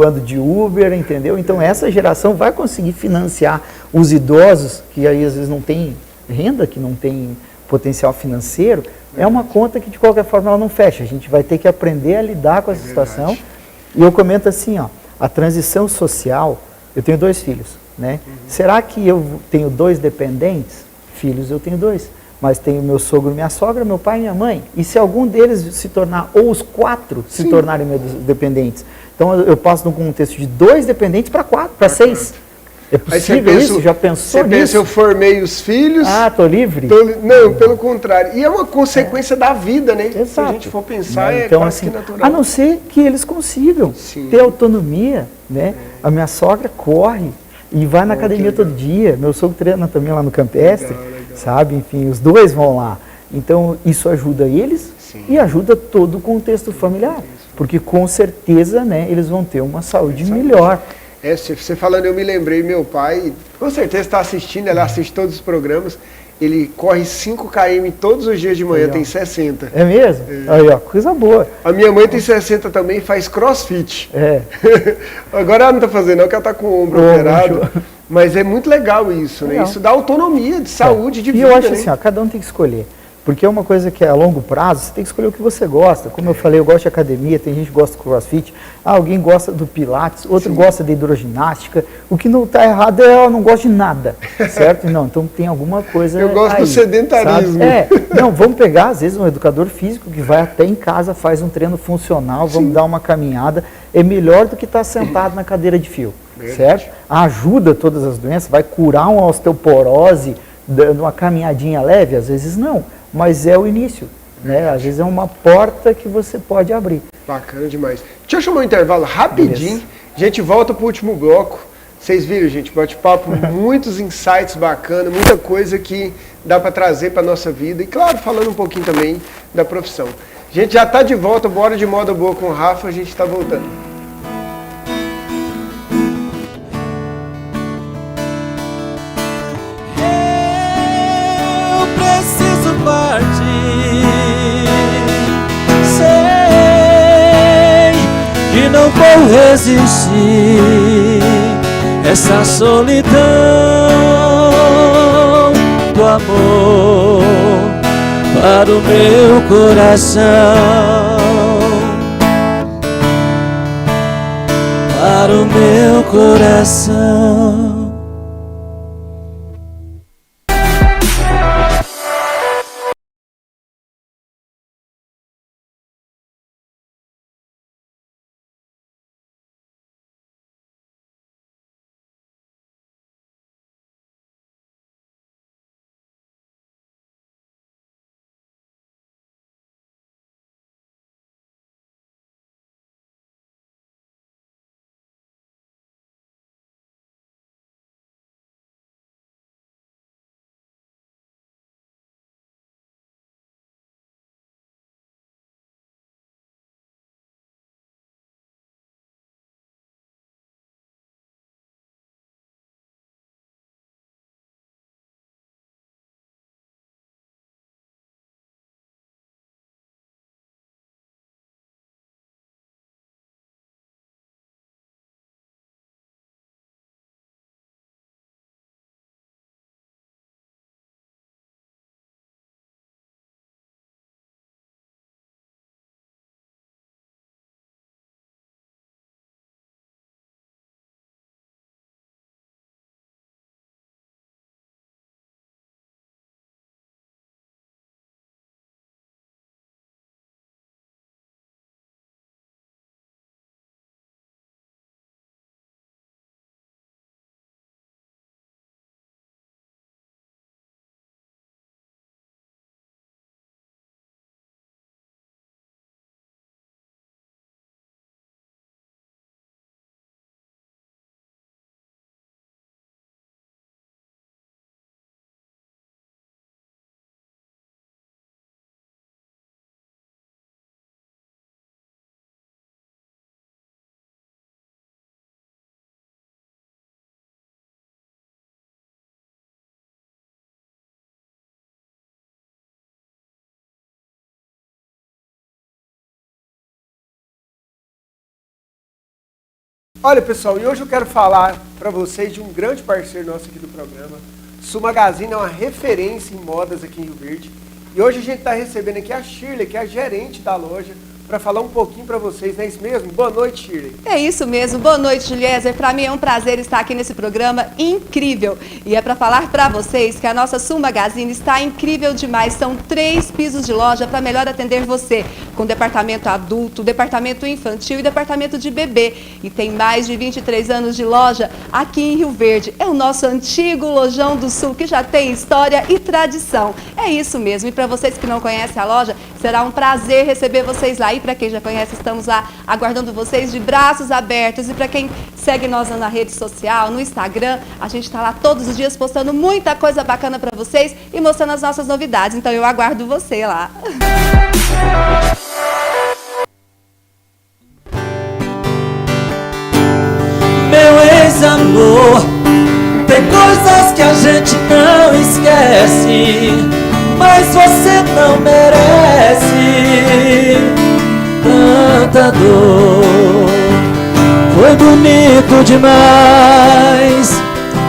ando de Uber, entendeu? Então essa geração vai conseguir financiar os idosos, que aí às vezes não tem renda, que não tem potencial financeiro, é uma conta que de qualquer forma ela não fecha. A gente vai ter que aprender a lidar com essa situação. E eu comento assim, ó, a transição social, eu tenho 2 filhos, né? Será que eu tenho 2 dependentes? Filhos eu tenho 2, mas tenho meu sogro, minha sogra, meu pai e minha mãe. E se algum deles se tornar, ou os 4 se tornarem meus dependentes? Então eu passo de um contexto de 2 dependentes para 4, para 6. É possível isso? Já pensou nisso? Você pensa, eu formei os filhos... tô livre? Não, pelo contrário. E é uma consequência da vida, né? Exato. Se a gente for pensar, então, quase assim, que natural. A não ser que eles consigam ter autonomia, né? A minha sogra corre e vai na academia todo dia. Meu sogro treina também lá no Campestre, sabe? Enfim, os 2 vão lá. Então, isso ajuda eles e ajuda todo o contexto familiar. Porque, com certeza, né, eles vão ter uma saúde melhor. Você falando, eu me lembrei, meu pai, com certeza está assistindo, ele assiste todos os programas, ele corre 5 km todos os dias de manhã, tem 60. É mesmo? Aí, ó, coisa boa. A minha mãe tem 60 também, faz crossfit. Agora ela não está fazendo, não, porque ela está com o ombro operado, mas é muito legal isso, né? Isso dá autonomia de saúde, de vida. E eu acho assim, ó, cada um tem que escolher. Porque é uma coisa que é a longo prazo, você tem que escolher o que você gosta. Como eu falei, eu gosto de academia, tem gente que gosta do crossfit, alguém gosta do pilates, outro gosta de hidroginástica. O que não está errado é eu não gosto de nada, certo? Não, então tem alguma coisa eu gosto do sedentarismo. Não, vamos pegar, às vezes, um educador físico que vai até em casa, faz um treino funcional, vamos dar uma caminhada. É melhor do que estar sentado na cadeira de fio, certo? Ajuda todas as doenças, vai curar uma osteoporose, dando uma caminhadinha leve, às vezes não, mas é o início, né? Às vezes é uma porta que você pode abrir. Bacana demais. Deixa eu chamar um intervalo rapidinho, a gente volta para o último bloco. Vocês viram, gente, bate-papo, muitos insights bacanas, muita coisa que dá para trazer para a nossa vida e, claro, falando um pouquinho também da profissão. A gente já está de volta, bora de moda boa com o Rafa, a gente está voltando. Eu preciso partir, sei que não vou resistir essa solidão do amor para o meu coração, para o meu coração. Olha, pessoal, e hoje eu quero falar para vocês de um grande parceiro nosso aqui do programa. Sul Magazine é uma referência em modas aqui em Rio Verde. E hoje a gente está recebendo aqui a Shirley, que é a gerente da loja, para falar um pouquinho para vocês, não é isso mesmo? Boa noite, Shirley. É isso mesmo. Boa noite, Juliezer. Para mim é um prazer estar aqui nesse programa incrível. E é para falar para vocês que a nossa Sul Magazine está incrível demais. São 3 pisos de loja para melhor atender você, com departamento adulto, departamento infantil e departamento de bebê. E tem mais de 23 anos de loja aqui em Rio Verde. É o nosso antigo Lojão do Sul, que já tem história e tradição. É isso mesmo. E para vocês que não conhecem a loja, será um prazer receber vocês lá. E para quem já conhece, estamos lá aguardando vocês de braços abertos. E para quem segue nós na rede social, no Instagram, a gente está lá todos os dias postando muita coisa bacana para vocês e mostrando as nossas novidades. Então eu aguardo você lá. Meu ex-amor, tem coisas que a gente não esquece, mas você não merece tanta dor. Foi bonito demais,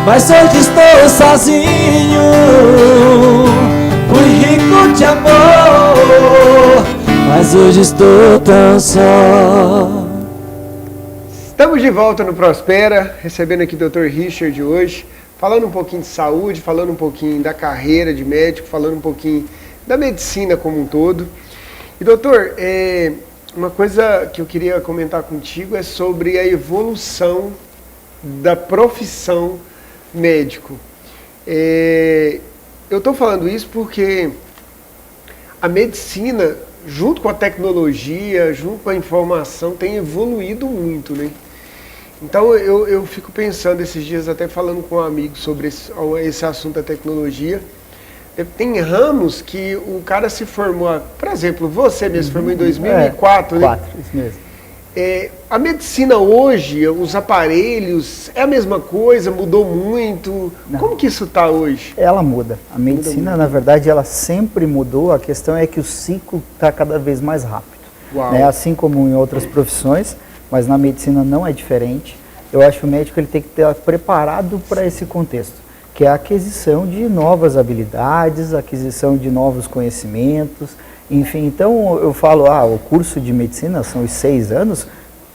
mas hoje estou sozinho. Fui rico de amor, mas hoje estou tão só. Estamos de volta no Prospera, recebendo aqui o Dr. Richard hoje, falando um pouquinho de saúde, falando um pouquinho da carreira de médico, falando um pouquinho da medicina como um todo. E doutor, uma coisa que eu queria comentar contigo é sobre a evolução da profissão médico. eu estou falando isso porque a medicina, junto com a tecnologia, junto com a informação, tem evoluído muito, né? Então eu fico pensando esses dias, até falando com um amigo sobre esse assunto da tecnologia. Tem ramos que o cara se formou, por exemplo, você mesmo se formou em 2004, né? Isso mesmo. A medicina hoje, os aparelhos, é a mesma coisa, mudou muito? Não. Como que isso está hoje? Ela muda. A medicina, na verdade, ela sempre mudou. A questão é que o ciclo está cada vez mais rápido. Né? Assim como em outras profissões, mas na medicina não é diferente. Eu acho que o médico ele tem que estar preparado para esse contexto, que é a aquisição de novas habilidades, a aquisição de novos conhecimentos, enfim. Então eu falo, o curso de medicina são os 6 anos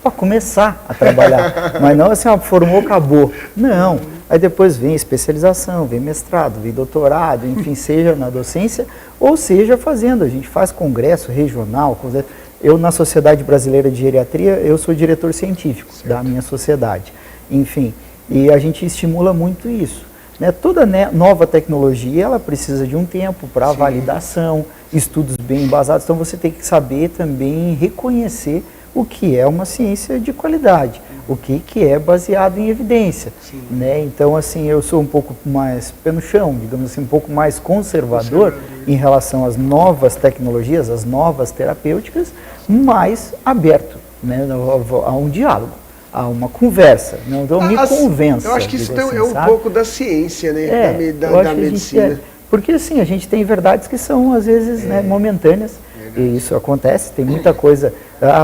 para começar a trabalhar, mas não assim, formou, acabou. Não, aí depois vem especialização, vem mestrado, vem doutorado, enfim, seja na docência ou seja fazendo. A gente faz congresso regional, eu na Sociedade Brasileira de Geriatria, eu sou diretor científico da minha sociedade, enfim, e a gente estimula muito isso. Toda nova tecnologia, ela precisa de um tempo para validação, estudos bem embasados, então você tem que saber também reconhecer o que é uma ciência de qualidade, o que é baseado em evidência. Então, assim, eu sou um pouco mais pé no chão, digamos assim, um pouco mais conservador em relação às novas tecnologias, às novas terapêuticas, mais aberto, a um diálogo, a uma conversa. Então, me convença. Eu acho que isso assim, é um pouco da ciência, né? Da medicina. Porque, assim, a gente tem verdades que são, às vezes, momentâneas. E isso acontece, tem muita coisa.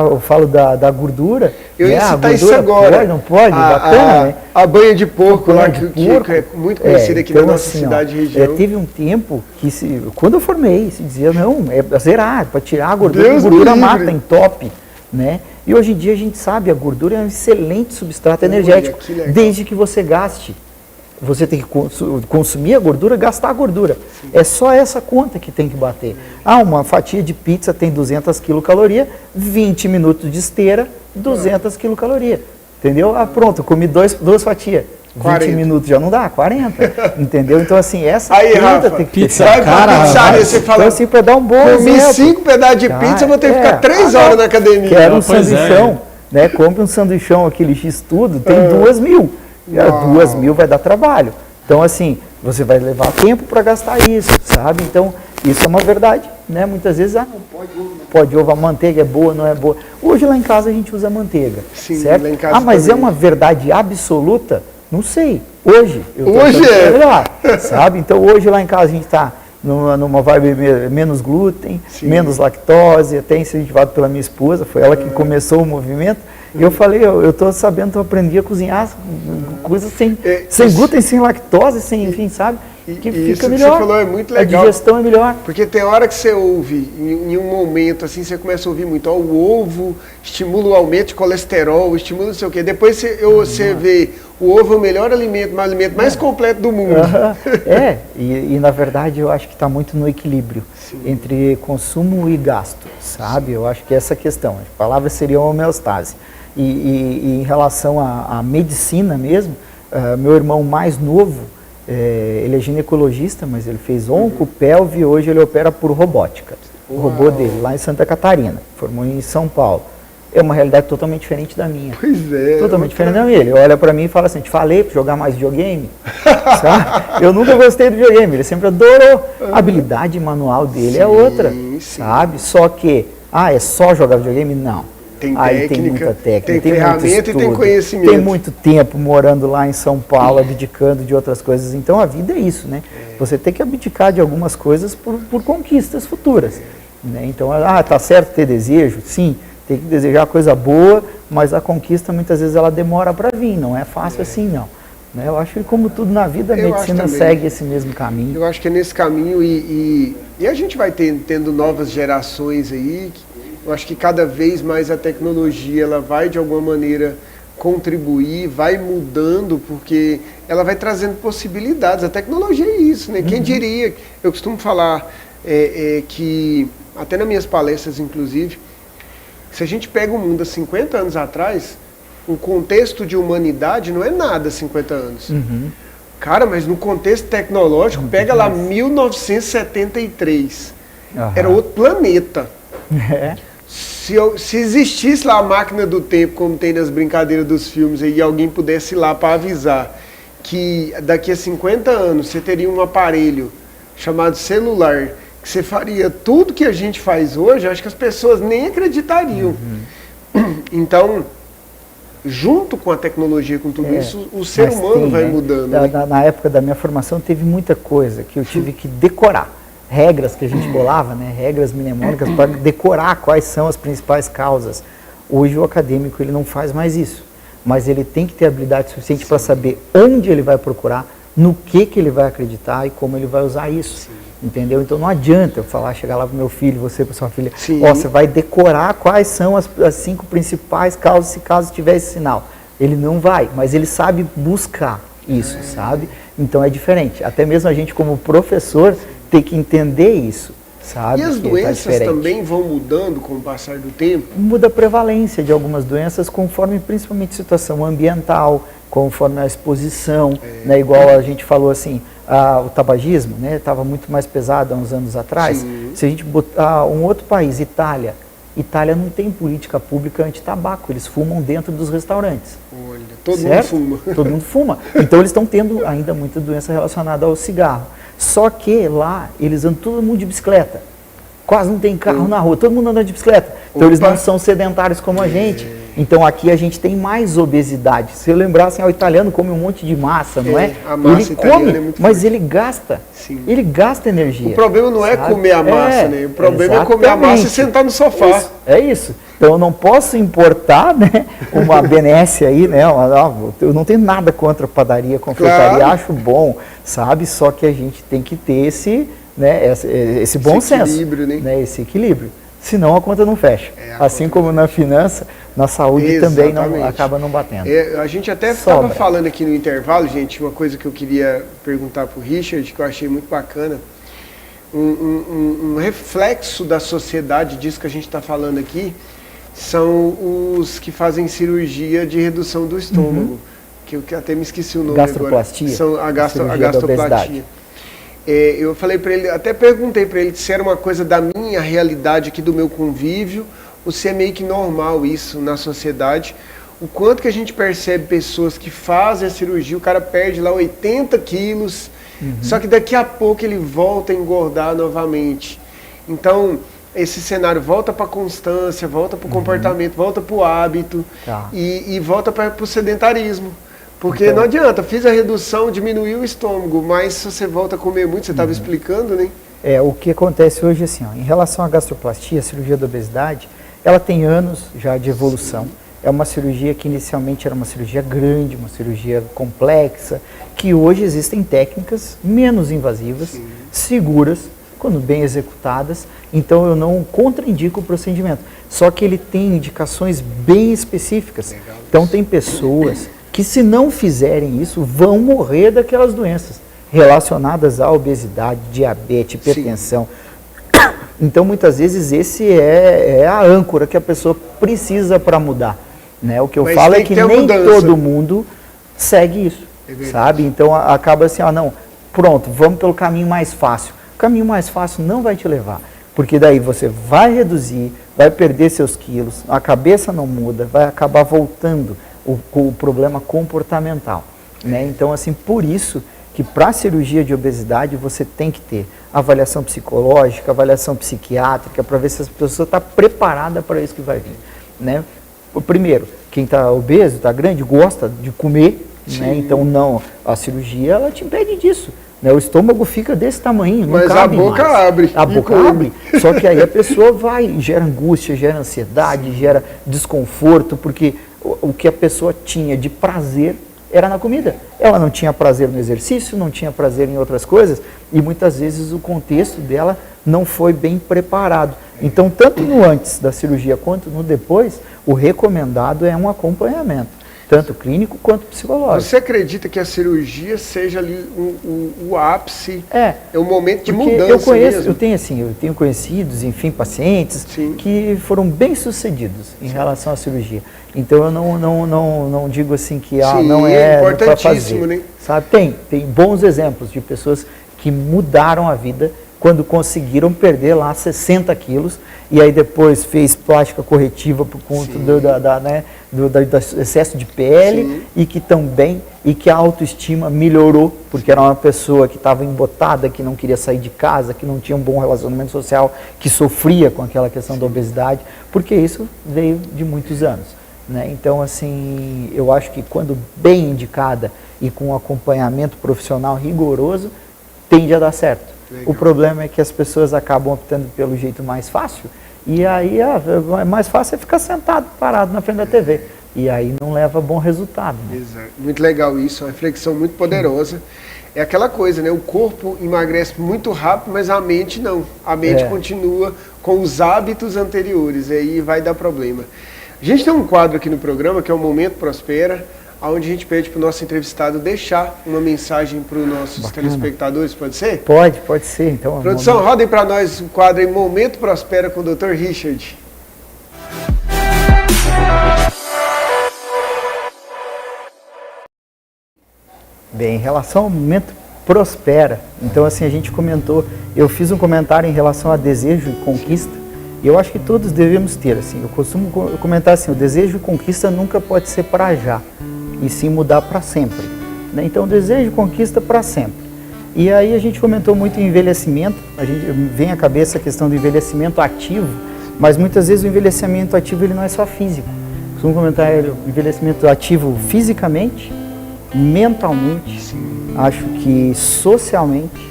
Eu falo da gordura. Eu ia citar isso agora. Não pode? Bacana, né? A banha de porco lá, que é muito conhecida aqui na nossa cidade e região. Teve um tempo que, quando eu formei, se dizia, não, é zerar, para tirar a gordura. A gordura mata, entope, né? E hoje em dia a gente sabe, a gordura é um excelente substrato energético, desde que você gaste. Você tem que consumir a gordura, gastar a gordura. Sim. É só essa conta que tem que bater. Uma fatia de pizza tem 200 quilocalorias, 20 minutos de esteira, 200 quilocalorias. Entendeu? Pronto, comi duas fatias. 20 minutos já não dá, 40. Entendeu? Então, assim, essa conta tem que pizza ter. Você fala, então, assim, para dar um bom comi exemplo. 5 pedaços de pizza, vou ter que ficar 3 horas na academia. Quero um sanduichão, né? Compre um sanduichão, aquele X-Tudo, tem 2.000. 2.000 vai dar trabalho. Então, assim, você vai levar tempo para gastar isso, sabe? Então, isso é uma verdade, né? Muitas vezes, não pode ovo, a manteiga é boa, não é boa. Hoje lá em casa a gente usa manteiga, certo? Lá em casa mas também. É uma verdade absoluta? Não sei. Hoje, hoje sabe? Então, hoje lá em casa a gente está numa vibe menos glúten, menos lactose, até incentivado pela minha esposa, foi ela que começou o movimento. E eu falei, eu estou sabendo, eu aprendi a cozinhar coisas sem glúten, sem lactose, sem, enfim, sabe? Que fica isso melhor. Que você falou é muito legal. A digestão é melhor. Porque tem hora que você ouve, em um momento assim, você começa a ouvir muito, o ovo estimula o aumento de colesterol, estimula não sei o quê. Depois você vê, o ovo é o melhor alimento, o alimento mais completo do mundo. E na verdade eu acho que está muito no equilíbrio entre consumo e gasto, sabe? Eu acho que essa questão, a palavra seria homeostase. E em relação à medicina mesmo, meu irmão mais novo, ele é ginecologista, mas ele fez oncopelve e hoje ele opera por robótica. O robô dele, lá em Santa Catarina, formou em São Paulo. É uma realidade totalmente diferente da minha. Pois é. Totalmente diferente da minha. Ele olha pra mim e fala assim, te falei pra jogar mais videogame? Sabe? Eu nunca gostei do videogame, ele sempre adorou. A habilidade manual dele é outra, sabe? Só que, é só jogar videogame? Não. Tem técnica, tem muita técnica, tem ferramenta e tem conhecimento. Tem muito tempo morando lá em São Paulo, abdicando de outras coisas. Então a vida é isso, né? Você tem que abdicar de algumas coisas por conquistas futuras. Né? Então, tá certo ter desejo? Sim, tem que desejar coisa boa, mas a conquista muitas vezes ela demora para vir, não é fácil assim não. Né? Eu acho que como tudo na vida, a medicina segue esse mesmo caminho. Eu acho que é nesse caminho e a gente vai tendo novas gerações aí. Eu acho que cada vez mais a tecnologia ela vai de alguma maneira contribuir, vai mudando, porque ela vai trazendo possibilidades. A tecnologia é isso, né? Quem diria? Eu costumo falar que, até nas minhas palestras inclusive, se a gente pega o mundo há 50 anos atrás, o contexto de humanidade não é nada há 50 anos. Cara, mas no contexto tecnológico, pega lá 1973. Era outro planeta. Se existisse lá a máquina do tempo, como tem nas brincadeiras dos filmes, e alguém pudesse ir lá para avisar que daqui a 50 anos você teria um aparelho chamado celular, que você faria tudo que a gente faz hoje, eu acho que as pessoas nem acreditariam. Então, junto com a tecnologia, com tudo isso, o ser humano vai mudando. Na época da minha formação teve muita coisa que eu tive que decorar. Regras que a gente bolava, né? Regras mnemônicas para decorar quais são as principais causas. Hoje o acadêmico ele não faz mais isso, mas ele tem que ter habilidade suficiente para saber onde ele vai procurar, no que ele vai acreditar e como ele vai usar isso. Entendeu? Então não adianta eu chegar lá para o meu filho, você para sua filha, você vai decorar quais são as 5 principais causas, se caso tiver esse sinal. Ele não vai, mas ele sabe buscar isso, sabe? Então é diferente. Até mesmo a gente como professor tem que entender isso, sabe? E as doenças também vão mudando com o passar do tempo? Muda a prevalência de algumas doenças conforme principalmente a situação ambiental, conforme a exposição, né? Igual a gente falou assim, o tabagismo, né? Estava muito mais pesado há uns anos atrás. Se a gente botar um outro país, Itália não tem política pública anti-tabaco, eles fumam dentro dos restaurantes. Olha, todo mundo fuma. Todo mundo fuma. Então eles estão tendo ainda muita doença relacionada ao cigarro. Só que lá, eles andam todo mundo de bicicleta. Quase não tem carro na rua, todo mundo anda de bicicleta. Então eles não são sedentários como a gente. Então aqui a gente tem mais obesidade. Se eu lembrar assim, o italiano come um monte de massa, não é? A massa ele come, é muito mas ele gasta. Ele gasta energia. O problema não é comer a massa, né? O problema é comer a massa e sentar no sofá. Isso. Então eu não posso importar, né, uma benesse aí, né? Eu não tenho nada contra a padaria, confeitaria, acho bom, sabe? Só que a gente tem que ter esse bom senso, né? Esse equilíbrio. Senão a conta não fecha. Assim como na finança, na saúde também acaba não batendo. A gente até estava falando aqui no intervalo, gente, uma coisa que eu queria perguntar para o Richard, que eu achei muito bacana. Um reflexo da sociedade disso que a gente está falando aqui são os que fazem cirurgia de redução do estômago, que eu até me esqueci o nome gastroplastia, agora. São a gastroplastia. Eu falei para ele, até perguntei para ele se era uma coisa da minha realidade aqui, do meu convívio, ou se é meio que normal isso na sociedade. O quanto que a gente percebe pessoas que fazem a cirurgia, o cara perde lá 80 quilos, só que daqui a pouco ele volta a engordar novamente. Então, esse cenário volta para a constância, volta para o comportamento, volta para o hábito e volta para o sedentarismo. Porque então, não adianta, fiz a redução, diminuiu o estômago, mas se você volta a comer muito, você estava explicando, né? O que acontece hoje assim, em relação à gastroplastia, a cirurgia da obesidade, ela tem anos já de evolução. É uma cirurgia que inicialmente era uma cirurgia grande, uma cirurgia complexa, que hoje existem técnicas menos invasivas, seguras, quando bem executadas, então eu não contraindico o procedimento. Só que ele tem indicações bem específicas. Então tem pessoas que se não fizerem isso, vão morrer daquelas doenças relacionadas à obesidade, diabetes, hipertensão. Então, muitas vezes, esse é a âncora que a pessoa precisa para mudar. Né? O que eu falo é que nem todo mundo segue isso, sabe? Então, acaba assim, não, pronto, vamos pelo caminho mais fácil. O caminho mais fácil não vai te levar, porque daí você vai reduzir, vai perder seus quilos, a cabeça não muda, vai acabar voltando o problema comportamental, né? Então, assim, por isso que para a cirurgia de obesidade você tem que ter avaliação psicológica, avaliação psiquiátrica, para ver se a pessoa está preparada para isso que vai vir, né? Primeiro, quem está obeso, está grande, gosta de comer, né? Então não, a cirurgia ela te impede disso, né? O estômago fica desse tamanho, não cabe mais. Mas a boca abre. A boca abre, só que aí a pessoa gera angústia, gera ansiedade, gera desconforto, porque o que a pessoa tinha de prazer era na comida. Ela não tinha prazer no exercício, não tinha prazer em outras coisas, e muitas vezes o contexto dela não foi bem preparado. Então, tanto no antes da cirurgia quanto no depois, o recomendado é um acompanhamento. tanto clínico quanto psicológico. Você acredita que a cirurgia seja ali o ápice, é o momento de porque mudança mesmo? Eu tenho conhecidos, enfim, pacientes que foram bem sucedidos em relação à cirurgia. Então eu não digo assim que não é para fazer. Né? Sabe? Tem bons exemplos de pessoas que mudaram a vida quando conseguiram perder lá 60 quilos e aí depois fez plástica corretiva por conta do excesso de pele e que a autoestima melhorou, porque era uma pessoa que estava embotada, que não queria sair de casa, que não tinha um bom relacionamento social, que sofria com aquela questão da obesidade, porque isso veio de muitos anos. Né? Então, assim, eu acho que quando bem indicada e com um acompanhamento profissional rigoroso, tende a dar certo. Legal. O problema é que as pessoas acabam optando pelo jeito mais fácil e aí mais fácil é ficar sentado, parado na frente da TV. E aí não leva a bom resultado. Né? Exato. Muito legal isso, uma reflexão muito poderosa. É aquela coisa, né? O corpo emagrece muito rápido, mas a mente não. A mente continua com os hábitos anteriores, aí vai dar problema. A gente tem um quadro aqui no programa que é o Momento Prospera, onde a gente pede para o nosso entrevistado deixar uma mensagem para os nossos telespectadores, pode ser? Pode ser. Então, produção, rodem para nós o quadro em Momento Prospera com o Dr. Richard. Bem, em relação ao Momento Prospera, então assim, a gente comentou, eu fiz um comentário em relação a desejo e conquista, e eu acho que todos devemos ter, assim, eu costumo comentar assim, o desejo e conquista nunca pode ser para já, e sim mudar para sempre. Né? Então, desejo e conquista para sempre. E aí a gente comentou muito em envelhecimento, vem à cabeça a questão do envelhecimento ativo, mas muitas vezes o envelhecimento ativo ele não é só físico. Costumo comentar o envelhecimento ativo fisicamente, mentalmente, acho que socialmente,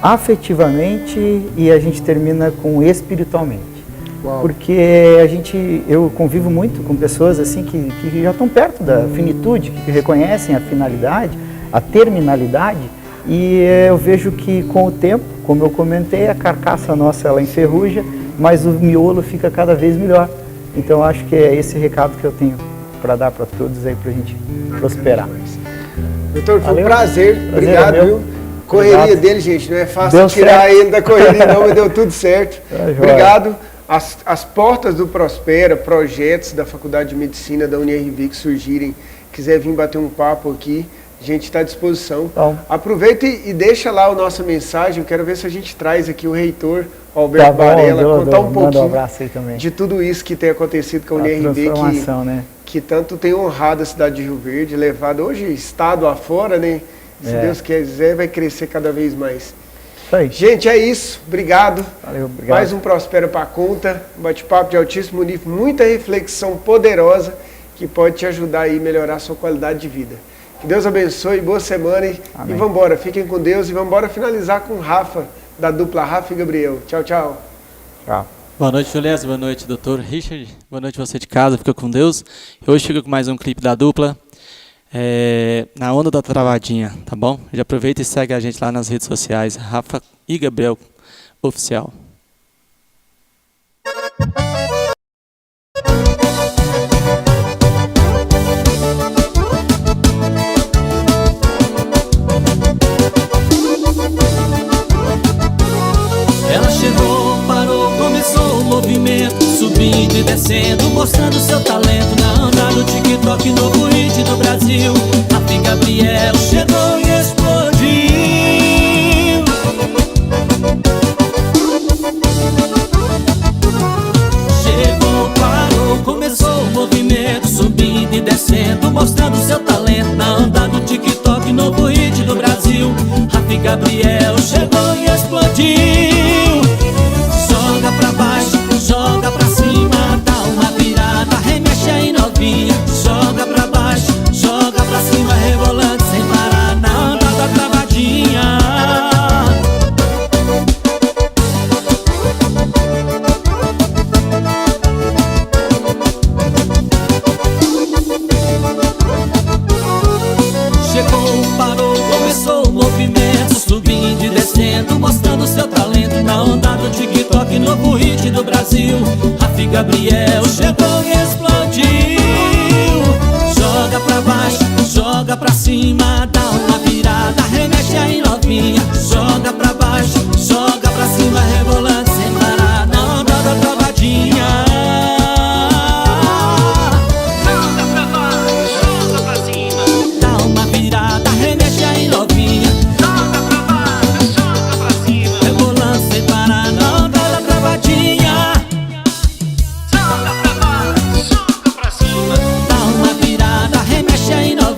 afetivamente e a gente termina com espiritualmente. Uau. Porque eu convivo muito com pessoas assim que já estão perto da finitude, que reconhecem a finalidade, a terminalidade, e eu vejo que com o tempo, como eu comentei, a carcaça nossa ela enferruja, mas o miolo fica cada vez melhor. Então acho que é esse recado que eu tenho para dar para todos aí, para a gente prosperar. Doutor, foi um prazer, obrigado, viu? Correria dele, gente, não é fácil tirar ele da correria não, mas deu tudo certo. Obrigado. As portas do Prospera, projetos da Faculdade de Medicina da UniRV que surgirem, quiser vir bater um papo aqui, a gente está à disposição. Então, aproveita e deixa lá a nossa mensagem, eu quero ver se a gente traz aqui o reitor Alberto Varela, contar um pouquinho de tudo isso que tem acontecido com a UniRV, que tanto tem honrado a cidade de Rio Verde, levado hoje estado afora, né? Se Deus quiser, vai crescer cada vez mais. Gente, é isso. Obrigado. Valeu, obrigado. Mais um Prospera para conta. Um bate-papo de altíssimo nível. Muita reflexão poderosa que pode te ajudar aí a melhorar a sua qualidade de vida. Que Deus abençoe. Boa semana. E vamos embora. Fiquem com Deus. E vamos embora finalizar com Rafa, da dupla Rafa e Gabriel. Tchau, tchau. Tchau. Boa noite, Juliana. Boa noite, Dr. Richard. Boa noite você de casa. Fica com Deus. Hoje chega com mais um clipe da dupla. Na onda da travadinha, tá bom? Já aproveita e segue a gente lá nas redes sociais, Rafa e Gabriel Oficial. Ela chegou, parou, começou o movimento, subindo e descendo, mostrando seu talento na onda do TikTok, novo hit do Brasil. Rafa e Gabriel chegou e explodiu. Chegou, parou, começou o movimento, subindo e descendo, mostrando seu talento na onda do TikTok, novo hit do Brasil. Rafa e Gabriel chegou e explodiu. Joga pra baixo, joga pra cima, dá uma virada, remexe aí novinha. Joga pra baixo, joga pra cima, rebolando sem parar na onda da travadinha. Chegou, parou, começou o movimento, subindo e descendo, mostrando seu talento na onda do TikTok, novo hit do Brasil. Rafa e Gabriel chegou e explodiu. Joga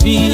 novinha